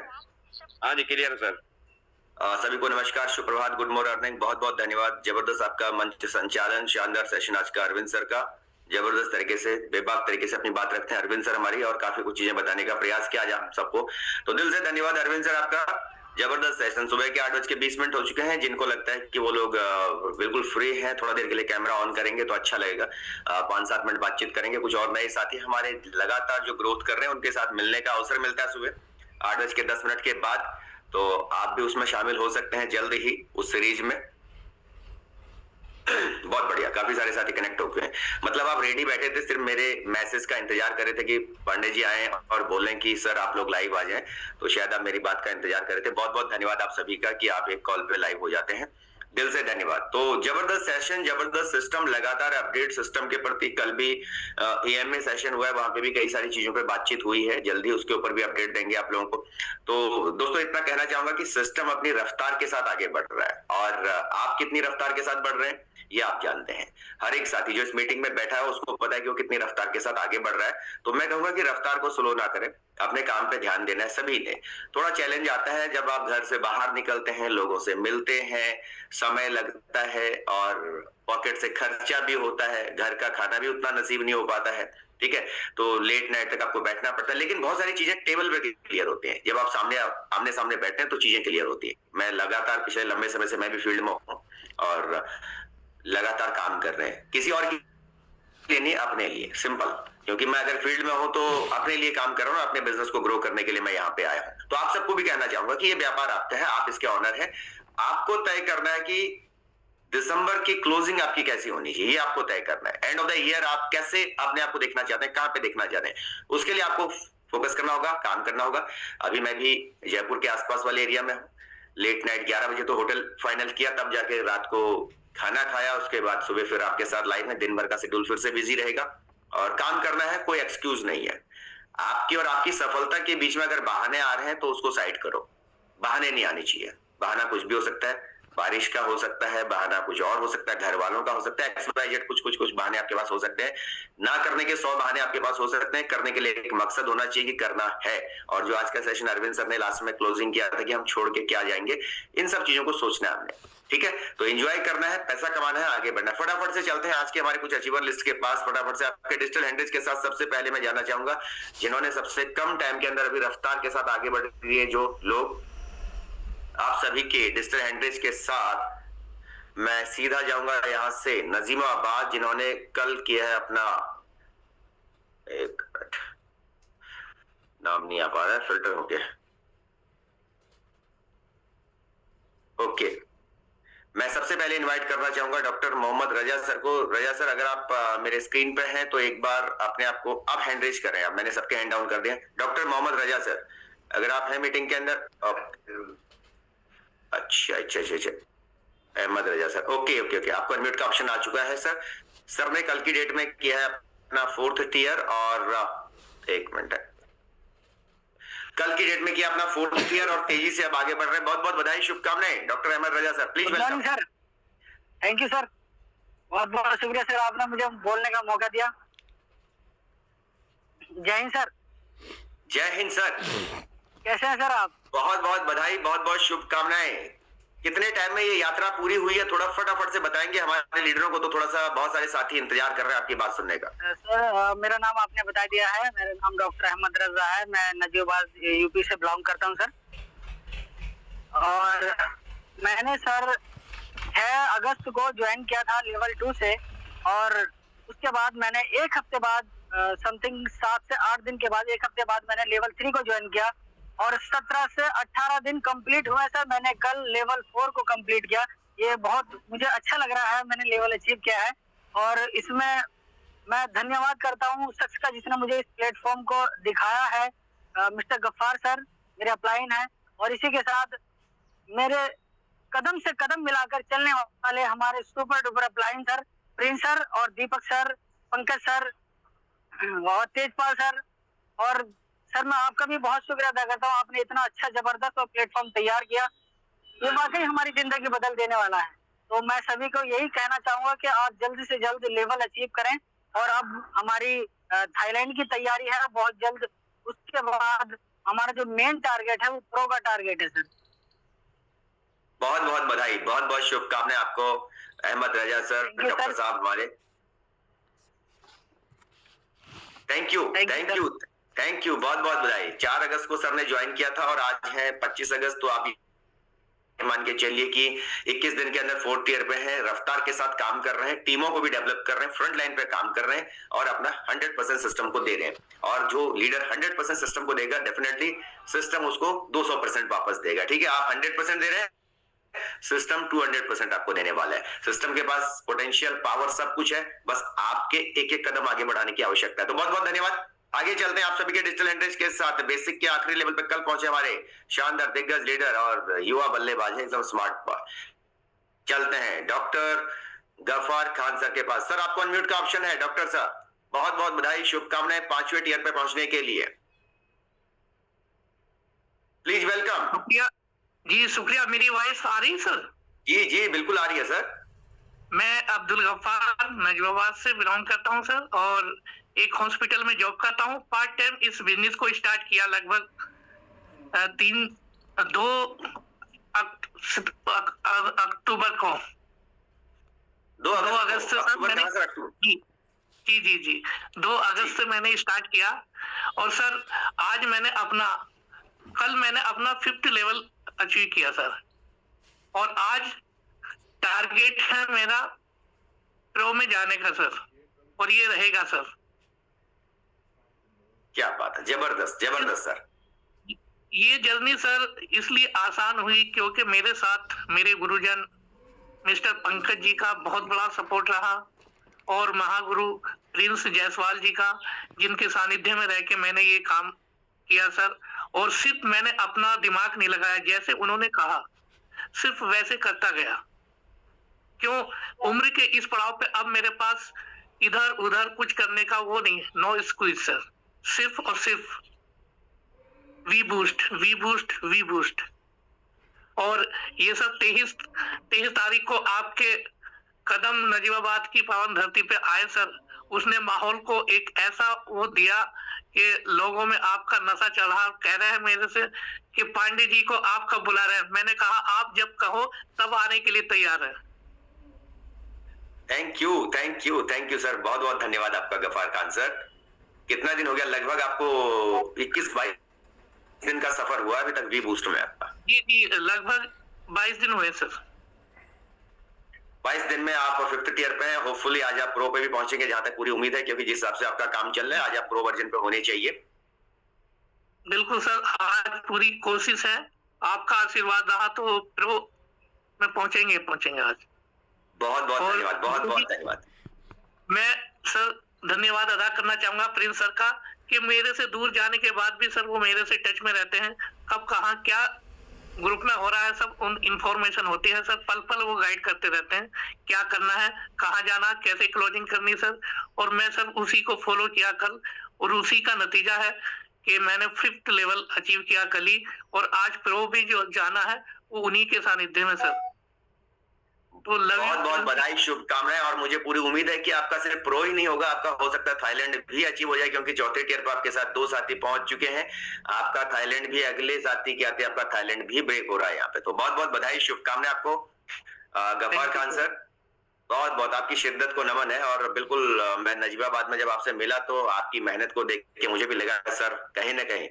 हाँ जी, क्लियर है सर। सभी को नमस्कार, सुप्रभात, गुड मॉर्निंग। बहुत बहुत धन्यवाद। जबरदस्त आपका मंच संचालन, शानदार सेशन आज का अरविंद सर का। जबरदस्त तरीके से, बेबाक तरीके से अपनी बात रखते हैं अरविंद सर हमारी, और काफी कुछ चीजें बताने का प्रयास किया आज आप सबको। तो दिल से धन्यवाद अरविंद सर आपका। जबरदस्त सेशन। सुबह के 8:20 हो चुके हैं। जिनको लगता है कि वो लोग बिल्कुल फ्री हैं, थोड़ा देर के लिए कैमरा ऑन करेंगे तो अच्छा लगेगा। 5-7 मिनट बातचीत करेंगे। कुछ और नए साथी हमारे लगातार जो ग्रोथ कर रहे हैं उनके साथ मिलने का अवसर मिलता है सुबह 8:10 के बाद। तो आप भी उसमें शामिल हो सकते हैं जल्द ही उस सीरीज में। बहुत बढ़िया, काफी सारे साथी कनेक्ट हो गए। मतलब आप रेडी बैठे थे, सिर्फ मेरे मैसेज का इंतजार कर रहे थे कि पांडे जी आए और बोलें कि सर आप लोग लाइव आ जाएं। तो शायद आप मेरी बात का इंतजार कर रहे थे। बहुत बहुत धन्यवाद आप सभी का कि आप एक कॉल पे लाइव हो जाते हैं। दिल से धन्यवाद। तो जबरदस्त सेशन, जबरदस्त सिस्टम, लगातार अपडेट सिस्टम के प्रति। कल भी EMA सेशन हुआ है, वहां पे भी कई सारी चीजों पे बातचीत हुई है, जल्दी उसके ऊपर भी अपडेट देंगे आप लोगों को। तो दोस्तों इतना कहना चाहूंगा कि सिस्टम अपनी रफ्तार के साथ आगे बढ़ रहा है, और आप कितनी रफ्तार के साथ बढ़ रहे हैं ये आप जानते हैं। हर एक साथी जो इस मीटिंग में बैठा है उसको पता है कि वो कितनी रफ्तार के साथ आगे बढ़ रहा है। तो मैं कहूंगा कि रफ्तार को स्लो ना करें, अपने काम पे ध्यान देना है सभी ने। थोड़ा चैलेंज आता है जब आप घर से बाहर निकलते हैं, लोगों से मिलते हैं, समय लगता है और पॉकेट से खर्चा भी होता है, घर का खाना भी उतना नसीब नहीं हो पाता है, ठीक है। तो लेट नाइट तक आपको बैठना पड़ता है, लेकिन बहुत सारी चीजें टेबल पे क्लियर होती हैं जब आप आमने सामने बैठते हैं, तो चीजें क्लियर होती है। मैं लगातार पिछले लंबे समय से मैं भी फील्ड में हूँ और लगातार काम कर रहे हैं, किसी और के लिए नहीं, अपने लिए, सिंपल। क्योंकि मैं अगर फील्ड में हूं तो अपने लिए काम कर रहा हूं, अपने बिजनेस को ग्रो करने के लिए मैं यहाँ पे आया हूं। तो आप सबको भी कहना चाहूंगा कि ये व्यापार आपका है, आप इसके ऑनर है। आपको तय करना है कि दिसंबर की क्लोजिंग आपकी कैसी होनी चाहिए, ये आपको तय करना है। एंड ऑफ द ईयर आप कैसे अपने आप को देखना चाहते हैं, कहां पे देखना चाहते हैं, उसके लिए आपको फोकस करना होगा, काम करना होगा। अभी मैं भी जयपुर के आसपास वाले एरिया में हूँ। लेट नाइट 11 बजे तो होटल फाइनल किया, तब जाके रात को खाना खाया, उसके बाद सुबह फिर आपके साथ लाइव में। दिन भर का शेड्यूल फिर से बिजी रहेगा और काम करना है, कोई एक्सक्यूज नहीं है। आपकी और आपकी सफलता के बीच में अगर बहाने आ रहे हैं तो उसको साइड करो, बहाने नहीं आने चाहिए। बहाना कुछ भी हो सकता है, बारिश का हो सकता है, बहाना कुछ और हो सकता है, घर वालों का हो सकता है, XYZ कुछ बहाने आपके पास हो सकते हैं। ना करने के 100 बहाने आपके पास हो सकते हैं, करने के लिए एक मकसद होना चाहिए कि करना है। और जो आज का सेशन अरविंद सर ने लास्ट में क्लोजिंग किया था कि हम छोड़ के क्या जाएंगे, इन सब चीजों को सोचना है हमने, ठीक है। तो एंजॉय करना है, पैसा कमाना है, आगे बढ़ना है। फटाफट से चलते हैं आज के हमारे कुछ अचीवर लिस्ट के पास। फटाफट से आपके डिजिटल हैंडल्स के साथ सबसे पहले मैं जानना चाहूंगा जिन्होंने सबसे कम टाइम के अंदर अभी रफ्तार के साथ आगे बढ़ रही है जो लोग, आप सभी के डिजिटल हैंडल्स के साथ मैं सीधा जाऊंगा यहां से नजीमाबाद, जिन्होंने कल किया है अपना, एक मिनट, नाम नहीं आ पा रहा है, फिल्टर हो गया। ओके, मैं सबसे पहले इनवाइट करना चाहूंगा डॉक्टर मोहम्मद रजा सर को। रजा सर, अगर आप मेरे स्क्रीन पे हैं तो एक बार अपने आप को अब हैंड रेज करें। मैंने सबके हैंड डाउन कर दिया। डॉक्टर मोहम्मद रजा सर, अगर आप हैं मीटिंग के अंदर। अच्छा, अहमद रजा सर, ओके, आपको अनम्यूट का ऑप्शन आ चुका है सर। सर ने कल की डेट में किया है अपना 4th टियर, और एक मिनट, कल की डेट में किया अपना 4th टियर और तेजी से अब आगे बढ़ रहे हैं। बहुत बहुत बधाई, शुभकामनाएं doctor Ahmed Raza sir, please welcome sir. Thank you sir, बहुत बहुत शुक्रिया सर, आपने मुझे बोलने का मौका दिया। जय हिंद सर। जय हिंद सर। कैसे हैं सर आप? बहुत बहुत बधाई, बहुत बहुत शुभकामनाएं। कितने टाइम में ये यात्रा पूरी हुई है, थोड़ा फटाफट से बताएंगे हमारे लीडरों को, तो थोड़ा सा बहुत सारे साथी इंतजार कर रहे हैं आपकी बात सुनने का। सर, मेरा नाम आपने बता दिया है, मेरा नाम डॉक्टर अहमद रजा है, मैं नजीबाबाद यूपी से बिलोंग करता हूं सर। और मैंने सर 6 अगस्त को ज्वाइन किया था लेवल 2 से, और उसके बाद मैंने एक हफ्ते बाद समथिंग 7 से 8 दिन के बाद, एक हफ्ते बाद मैंने लेवल 3 को ज्वाइन किया, और 17 से 18 दिन कंप्लीट हुए सर। मैंने कल लेवल 4 को कंप्लीट किया। ये बहुत मुझे अच्छा लग रहा है, मैंने लेवल अचीव किया है, और इसमें मैं धन्यवाद करता हूँ उस शख्स का जिसने मुझे इस प्लेटफॉर्म को दिखाया है, मिस्टर गफ्फार सर मेरे अपलाइन है। और इसी के साथ मेरे कदम से कदम मिलाकर चलने वाले हमारे super duper upline sir, Prince sir और दीपक सर, पंकज सर और तेजपाल सर। और सर मैं आपका भी बहुत शुक्रिया अदा करता हूँ, आपने इतना अच्छा जबरदस्त और प्लेटफॉर्म तैयार किया, ये वाकई हमारी जिंदगी बदल देने वाला है। तो मैं सभी को यही कहना चाहूंगा कि आप जल्द से जल्द लेवल अचीव करें, और अब हमारी थाईलैंड की तैयारी है बहुत जल्द, उसके बाद हमारा जो मेन टारगेट है वो प्रो का टारगेट है सर। बहुत बहुत बधाई, बहुत बहुत शुभकामनाएं आपको अहमद रजा सर, डॉक्टर साहब हमारे। थैंक यू, बहुत बहुत बधाई। 4 अगस्त को सर ने ज्वाइन किया था और आज है 25 अगस्त, तो आप मान के चलिए कि 21 दिन के अंदर 4th टियर पे हैं, रफ्तार के साथ काम कर रहे हैं, टीमों को भी डेवलप कर रहे हैं, फ्रंट लाइन पे काम कर रहे हैं, और अपना 100% सिस्टम को दे रहे हैं। और जो लीडर 100% सिस्टम को देगा, डेफिनेटली सिस्टम उसको 200% वापस देगा, ठीक है। आप 100% दे रहे हैं, सिस्टम 200% आपको देने वाला है। सिस्टम के पास पोटेंशियल, पावर, सब कुछ है, बस आपके एक एक कदम आगे बढ़ाने की आवश्यकता है। तो बहुत बहुत धन्यवाद। आगे चलते हैं आप सभी के डिजिटल हैंडल्स के साथ। बेसिक के आखिरी लेवल पे कल पहुंचे हमारे शानदार दिग्गज लीडर और युवा बल्लेबाज, एकदम स्मार्ट बॉय। चलते हैं डॉक्टर गफार खान सर के पास। सर आपको अनम्यूट का ऑप्शन है डॉक्टर साहब। बहुत बहुत बधाई, शुभकामनाएं 5वें टियर पे पहुंचने के लिए। Please welcome. शुक्रिया जी, शुक्रिया। मेरी वॉइस आ रही है सर? जी जी बिल्कुल आ रही है सर। मैं अब्दुल गफ्फार नजवाबाद से बिलोंग करता हूं सर, और एक हॉस्पिटल में जॉब करता हूं। पार्ट टाइम इस बिजनेस को स्टार्ट किया लगभग 2 अक्टूबर को, 2 अगस्त से मैंने जी 2 अगस्त से मैंने स्टार्ट किया। और सर आज कल मैंने अपना 5th लेवल अचीव किया सर, और आज टारगेट है मेरा प्रो में जाने का सर, और ये रहेगा सर। क्या बात है, जबरदस्त जबरदस्त सर। ये जर्नी सर इसलिए आसान हुई क्योंकि मेरे साथ मेरे गुरुजन मिस्टर पंकज जी का बहुत बड़ा सपोर्ट रहा, और महागुरु प्रिंस जायसवाल जी का, जिनके सानिध्य में रह के मैंने ये काम किया सर। और सिर्फ मैंने अपना दिमाग नहीं लगाया, जैसे उन्होंने कहा सिर्फ वैसे करता गया। क्यों, उम्र के इस पड़ाव पे अब मेरे पास इधर उधर कुछ करने का वो नहीं है, नो एक्सक्यूज सर। सिर्फ और सिर्फ वी बूस्ट। और ये सब 23 तारीख को आपके कदम नजीबाबाद की पावन धरती पे आए सर। उसने माहौल को एक ऐसा वो दिया कि लोगों में आपका नशा चढ़ा। कह रहे हैं मेरे से कि पांडे जी को आप कब बुला रहे हैं। मैंने कहा आप जब कहो तब आने के लिए तैयार है। थैंक यू सर, बहुत बहुत धन्यवाद आपका गफार खान सर। कितना दिन हो गया, लगभग आपको 21-22 दिन का सफर हुआ अभी तक वी बूस्ट में आपका? जी लगभग 22 दिन हुए सर। 22 दिन में आप 5th टियर पे हैं। होपफुली आज आप प्रो पे भी पहुंचेंगे, जहां तक पूरी उम्मीद है, क्योंकि जिस हिसाब से आपका काम चल रहा है आज आप प्रो वर्जन पे होने चाहिए। बिल्कुल सर, आज पूरी कोशिश है। आपका आशीर्वाद रहा तो प्रो में पहुंचेंगे आज। बहुत धन्यवाद। मैं सर धन्यवाद अदा करना चाहूंगा प्रिंस सर का, कि मेरे से दूर जाने के बाद भी सर वो मेरे से टच में रहते हैं। कब कहाँ क्या ग्रुप में हो रहा है सब उन इंफॉर्मेशन होती है सर। पल पल वो गाइड करते रहते हैं, क्या करना है, कहाँ जाना, कैसे क्लोजिंग करनी सर। और मैं सर उसी को फॉलो किया कल, और उसी का नतीजा है कि मैंने 5th लेवल अचीव किया कल ही। और आज प्रो भी जो जाना है वो उन्हीं के सानिध्य में सर। तो बहुत बहुत बधाई, शुभकामनाएं। और मुझे पूरी उम्मीद है कि आपका सिर्फ प्रो ही नहीं होगा, आपका हो सकता है थाईलैंड भी अचीव हो जाए, क्योंकि 4थे टियर पर आपके साथ 2 साथी पहुंच चुके हैं। आपका थाईलैंड भी अगले साथी के आते आपका थाईलैंड भी ब्रेक हो रहा है यहाँ पे। तो बहुत बहुत बधाई, शुभकामनाएं आपको गफार खान सर। बहुत बहुत आपकी शिद्दत को नमन है। और बिल्कुल मैं नजीबाबाद में जब आपसे मिला तो आपकी मेहनत को देख के मुझे भी लगा सर कहीं ना कहीं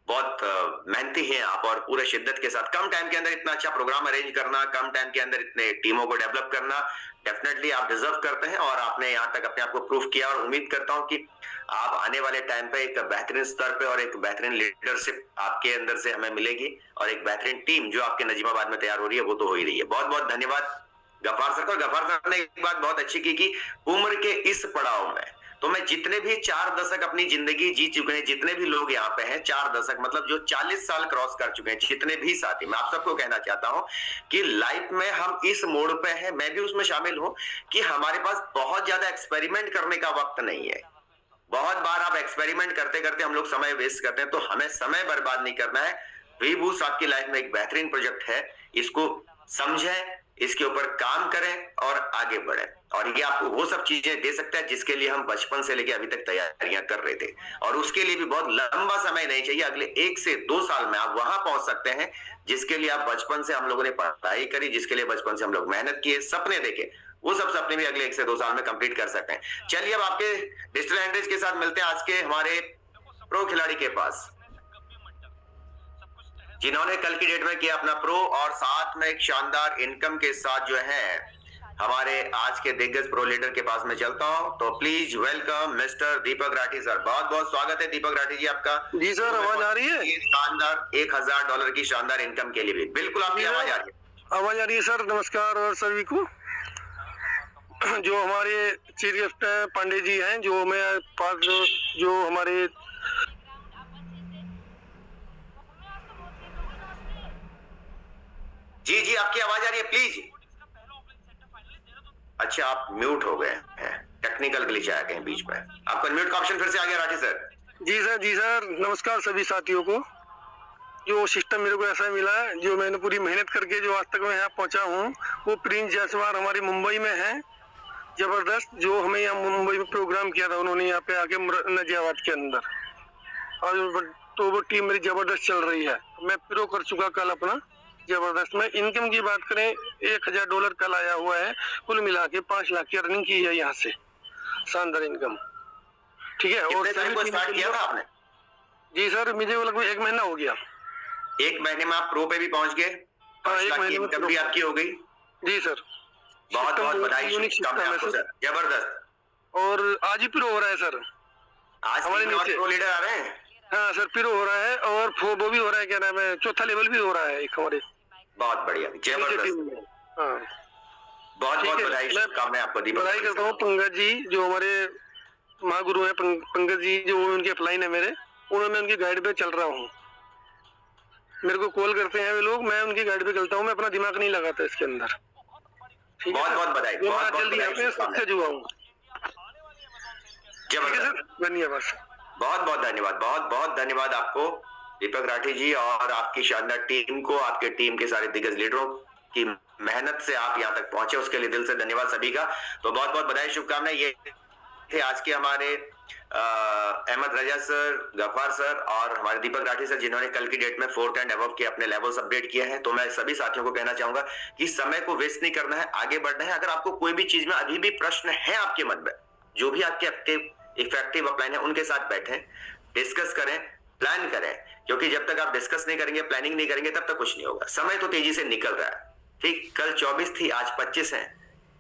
बहुत मेहनती हैं आप, और पूरे शिद्दत के साथ कम टाइम के अंदर इतना अच्छा प्रोग्राम अरेंज करना, कम टाइम के अंदर इतने टीमों को डेवलप करना, डेफिनेटली आप डिजर्व करते हैं। और आपने यहाँ तक अपने आप को प्रूफ किया, और उम्मीद करता हूँ कि आप आने वाले टाइम पे एक बेहतरीन स्तर पे और एक बेहतरीन लीडरशिप आपके अंदर से हमें मिलेगी, और एक बेहतरीन टीम जो आपके नजीबाबाद में तैयार हो रही है वो तो हो ही रही है। बहुत बहुत धन्यवाद गफार सर को। गफार सर ने एक बात बहुत अच्छी की कि उम्र के इस पड़ाव में तो मैं जितने भी 4 दशक अपनी जिंदगी जी चुके हैं, जितने भी लोग यहाँ पे हैं 4 दशक मतलब जो 40 साल क्रॉस कर चुके हैं, जितने भी साथी, मैं आप सबको कहना चाहता हूँ कि लाइफ में हम इस मोड़ पे हैं, मैं भी उसमें शामिल हूँ, कि हमारे पास बहुत ज्यादा एक्सपेरिमेंट करने का वक्त नहीं है। बहुत बार आप एक्सपेरिमेंट करते करते हम लोग समय वेस्ट करते हैं, तो हमें समय बर्बाद नहीं करना है। वी बूस्ट आपकी लाइफ में एक बेहतरीन प्रोजेक्ट है, इसको समझें, इसके ऊपर काम करें और आगे बढ़े। और ये आपको वो सब चीजें दे सकता है जिसके लिए हम बचपन से लेके अभी तक तैयारियां कर रहे थे, और उसके लिए भी बहुत लंबा समय नहीं चाहिए। अगले 1 से 2 साल में आप वहां पहुंच सकते हैं जिसके लिए आप बचपन से हम लोगों ने पढ़ाई करी, जिसके लिए बचपन से हम लोग मेहनत किए, सपने देखे, वो सब सपने भी अगले 1 से 2 साल में कंप्लीट कर सकते हैं। चलिए अब आपके डिजिटल हैंडल्स के साथ मिलते हैं आज के हमारे प्रो खिलाड़ी के पास, जिन्होंने कल की डेट में किया अपना प्रो, और साथ में एक शानदार इनकम के साथ जो है हमारे आज के दिग्गज प्रो लीडर के पास में चलता हूं। तो please welcome mister Deepak Rathi sir. बहुत बहुत स्वागत है दीपक राठी जी आपका। जी सर, आवाज आ रही है? शानदार $1000 की शानदार इनकम के लिए भी बिल्कुल आपकी आवाज आ रही है। आवाज आ रही है सर। नमस्कार और सभी को। जो हमारे चीफ गेस्ट पांडे जी हैं, जो मैं पास जो हमारे जी आपकी आवाज आ रही है, प्लीज। अच्छा, आप म्यूट हो गए हैं, टेक्निकल ग्लिच आया कहीं बीच में। आपका म्यूट का ऑप्शन फिर से आ गया राठी सर। जी सर नमस्कार सभी साथियों को। जो सिस्टम मेरे को ऐसा मिला है, जो मैंने पूरी मेहनत करके जो आज तक मैं यहाँ पहुंचा हूँ, वो प्रिंस जायसवाल हमारी मुंबई में है, जबरदस्त। जो हमें यहाँ मुंबई में प्रोग्राम किया था उन्होंने यहाँ पे आके नजियाबाद के अंदर, और तो वो टीम मेरी जबरदस्त चल रही है। मैं प्रो कर चुका कल अपना जबरदस्त। मैं इनकम की बात करें, $1000 कल आया हुआ है, कुल मिला के 5 लाख की अर्निंग की है यहाँ से, शानदार इनकम। ठीक है। और स्टार्ट किया था आपने? जी सर, मुझे लगभग 1 महीना हो गया। 1 महीने में आप प्रो पे भी पहुंच गए? हाँ, 1 महीने में इनकम भी आपकी हो गई? जी सर, बहुत बहुत बधाई आपको सर, जबरदस्त। और आज ही प्रो हो रहा है सर, आज हमारे नीचे प्रो लीडर आ रहे हैं। हाँ सर, प्रो हो रहा है, और वो भी हो रहा है, क्या नाम है, 4था लेवल भी हो रहा है एक हमारे। बहुत बढ़िया, जबरदस्त। हाँ, बहुत बहुत बधाई, शुभकामनाएं आपको। बधाई करता हूँ पंकज जी, जो हमारे महागुरु है पंकज जी, जो उनके अपलाइन है मेरे, उन्होंने उनकी गाइड पे चल रहा हूँ। मेरे को कॉल करते हैं वे लोग, मैं उनकी गाइड पे चलता हूँ, मैं अपना दिमाग नहीं लगाता इसके अंदर। बहुत बहुत बधाई, बहुत जल्दी यहाँ पे सबसे जुड़ा हूँ। धन्यवाद, बहुत बहुत धन्यवाद, बहुत बहुत धन्यवाद आपको दीपक राठी जी, और आपकी शानदार टीम को, आपके टीम के सारे दिग्गज लीडरों की मेहनत से आप यहाँ तक पहुंचे, उसके लिए दिल से धन्यवाद सभी का। तो बहुत बहुत बधाई, शुभकामनाएं। ये थे आज के हमारे अहमद रजा सर, गफ्फार सर और हमारे दीपक राठी सर, जिन्होंने कल की डेट में 4th and above के अपने लेवल्स अपडेट किए हैं। तो मैं सभी साथियों को कहना चाहूंगा कि समय को वेस्ट नहीं करना है, आगे बढ़ना है। अगर आपको कोई भी चीज में अभी भी प्रश्न है आपके मन में, जो भी आपके इफेक्टिव अपलाइन है, उनके साथ बैठें, डिस्कस करें, प्लान करें, क्योंकि जब तक आप डिस्कस नहीं करेंगे, प्लानिंग नहीं करेंगे, तब तक कुछ नहीं होगा। समय तो तेजी से निकल रहा है, ठीक। कल 24 थी, आज 25 है,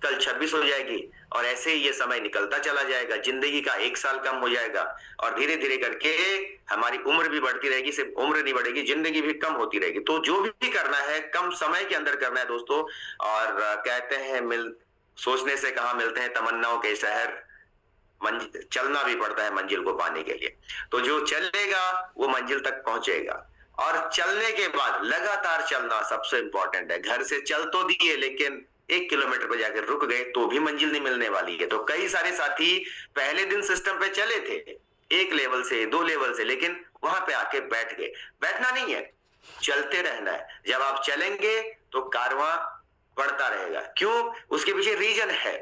कल 26 हो जाएगी, और ऐसे ही ये समय निकलता चला जाएगा। जिंदगी का 1 साल कम हो जाएगा, और धीरे धीरे करके हमारी उम्र भी बढ़ती रहेगी। सिर्फ उम्र नहीं बढ़ेगी, जिंदगी भी कम होती रहेगी। तो जो भी करना है कम समय के अंदर करना है दोस्तों। और कहते हैं सोचने से कहाँ मिलते हैं तमन्नाओं के शहर, चलना भी पड़ता है मंजिल को पाने के लिए। तो जो चलेगा वो मंजिल तक पहुंचेगा, और चलने के बाद लगातार चलना सबसे इंपॉर्टेंट है। घर से चल तो दिए, लेकिन 1 किलोमीटर पर जाकर रुक गए तो भी मंजिल नहीं मिलने वाली है। तो कई सारे साथी पहले दिन सिस्टम पे चले थे, 1 लेवल से 2 लेवल से, लेकिन वहां पे आके बैठ गए। बैठना नहीं है, चलते रहना है। जब आप चलेंगे तो कारवां बढ़ता रहेगा। क्यों? उसके पीछे रीजन है।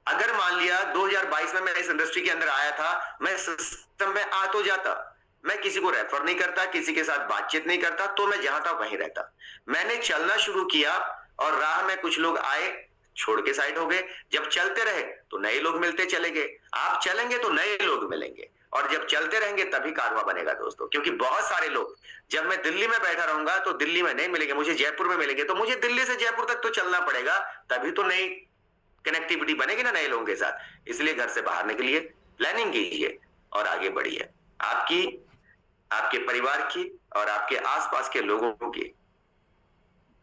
अगर मान लिया 2022 में मैं इस इंडस्ट्री के अंदर आया था, मैं सिस्टम में आ तो जाता, मैं किसी को रेफर नहीं करता, किसी के साथ बातचीत नहीं करता, तो मैं जहां था वहीं रहता। मैंने चलना शुरू किया, और राह में कुछ लोग आए, छोड़ के साइड हो गए। जब चलते रहे तो नए लोग मिलते चले गए। आप चलेंगे तो नए लोग मिलेंगे, और जब चलते रहेंगे तभी कारवां बनेगा दोस्तों। क्योंकि बहुत सारे लोग, जब मैं दिल्ली में बैठा रहूंगा तो दिल्ली में नहीं मिलेंगे, मुझे जयपुर में मिलेंगे, तो मुझे दिल्ली से जयपुर तक तो चलना पड़ेगा, तभी तो नई कनेक्टिविटी बनेगी ना नए लोगों के साथ। इसलिए घर से बाहर निकलिए, प्लानिंग कीजिए और आगे बढ़िए। आपकी, आपके परिवार की और आपके आसपास के लोगों की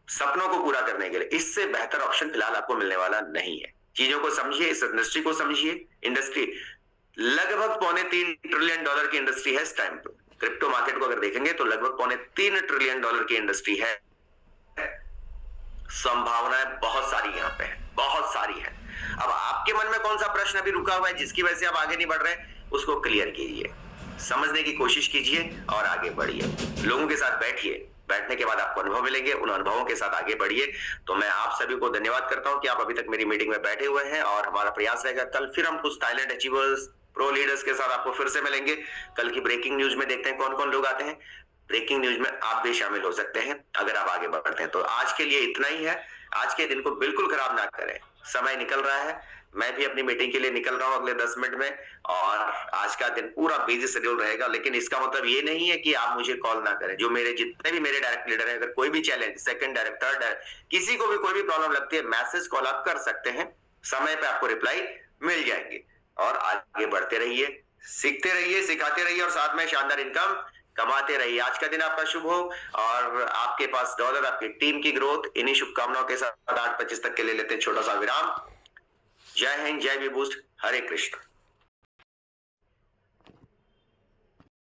सपनों को पूरा करने के लिए इससे बेहतर ऑप्शन फिलहाल आपको मिलने वाला नहीं है। चीजों को समझिए, इस इंडस्ट्री को समझिए। इंडस्ट्री लगभग $3.25 ट्रिलियन की इंडस्ट्री है इस टाइम पे। क्रिप्टो मार्केट को अगर देखेंगे तो लगभग $3.25 ट्रिलियन की इंडस्ट्री है। संभावनाएं बहुत सारी यहाँ पे है, बहुत सारी है। अब आपके मन में कौन सा प्रश्न अभी रुका हुआ है जिसकी वजह से आप आगे नहीं बढ़ रहे, उसको क्लियर कीजिए, समझने की कोशिश कीजिए और आगे बढ़िए। लोगों के साथ बैठिए, बैठने के बाद आपको अनुभव मिलेंगे, उन अनुभवों के साथ आगे बढ़िए। तो मैं आप सभी को धन्यवाद करता हूं कि आप अभी तक मेरी मीटिंग में बैठे हुए हैं, और हमारा प्रयास रहेगा कल फिर हम कुछ टैलेंट अचीवर्स, प्रो लीडर्स के साथ आपको फिर से मिलेंगे। कल की ब्रेकिंग न्यूज में देखते हैं कौन कौन लोग आते हैं। ब्रेकिंग न्यूज में आप भी शामिल हो सकते हैं अगर आप आगे बढ़ते हैं। तो आज के लिए इतना ही है। आज के दिन को बिल्कुल खराब ना करें, समय निकल रहा है। मैं भी अपनी मीटिंग के लिए निकल रहा हूं अगले 10 मिनट में, और आज का दिन पूरा बिजी शेड्यूल रहेगा। लेकिन इसका मतलब ये नहीं है कि आप मुझे कॉल ना करें। जो मेरे जितने भी मेरे डायरेक्ट लीडर हैं, अगर कोई भी challenge, second direct, third direct, किसी को भी कोई भी प्रॉब्लम लगती है, मैसेज कॉल आप कर सकते हैं, समय पे आपको रिप्लाई मिल जाएंगे। और आगे बढ़ते रहिए, सीखते रहिए, सिखाते रहिए, और साथ में शानदार इनकम कमाते रहिए। आज का दिन आपका शुभ हो, और आपके पास डॉलर, आपकी टीम की ग्रोथ। इन्हीं शुभकामनाओं के साथ 8:25 तक के लिए लेते हैं छोटा सा विराम। जय हिंद, जय विभूषण, हरे कृष्ण।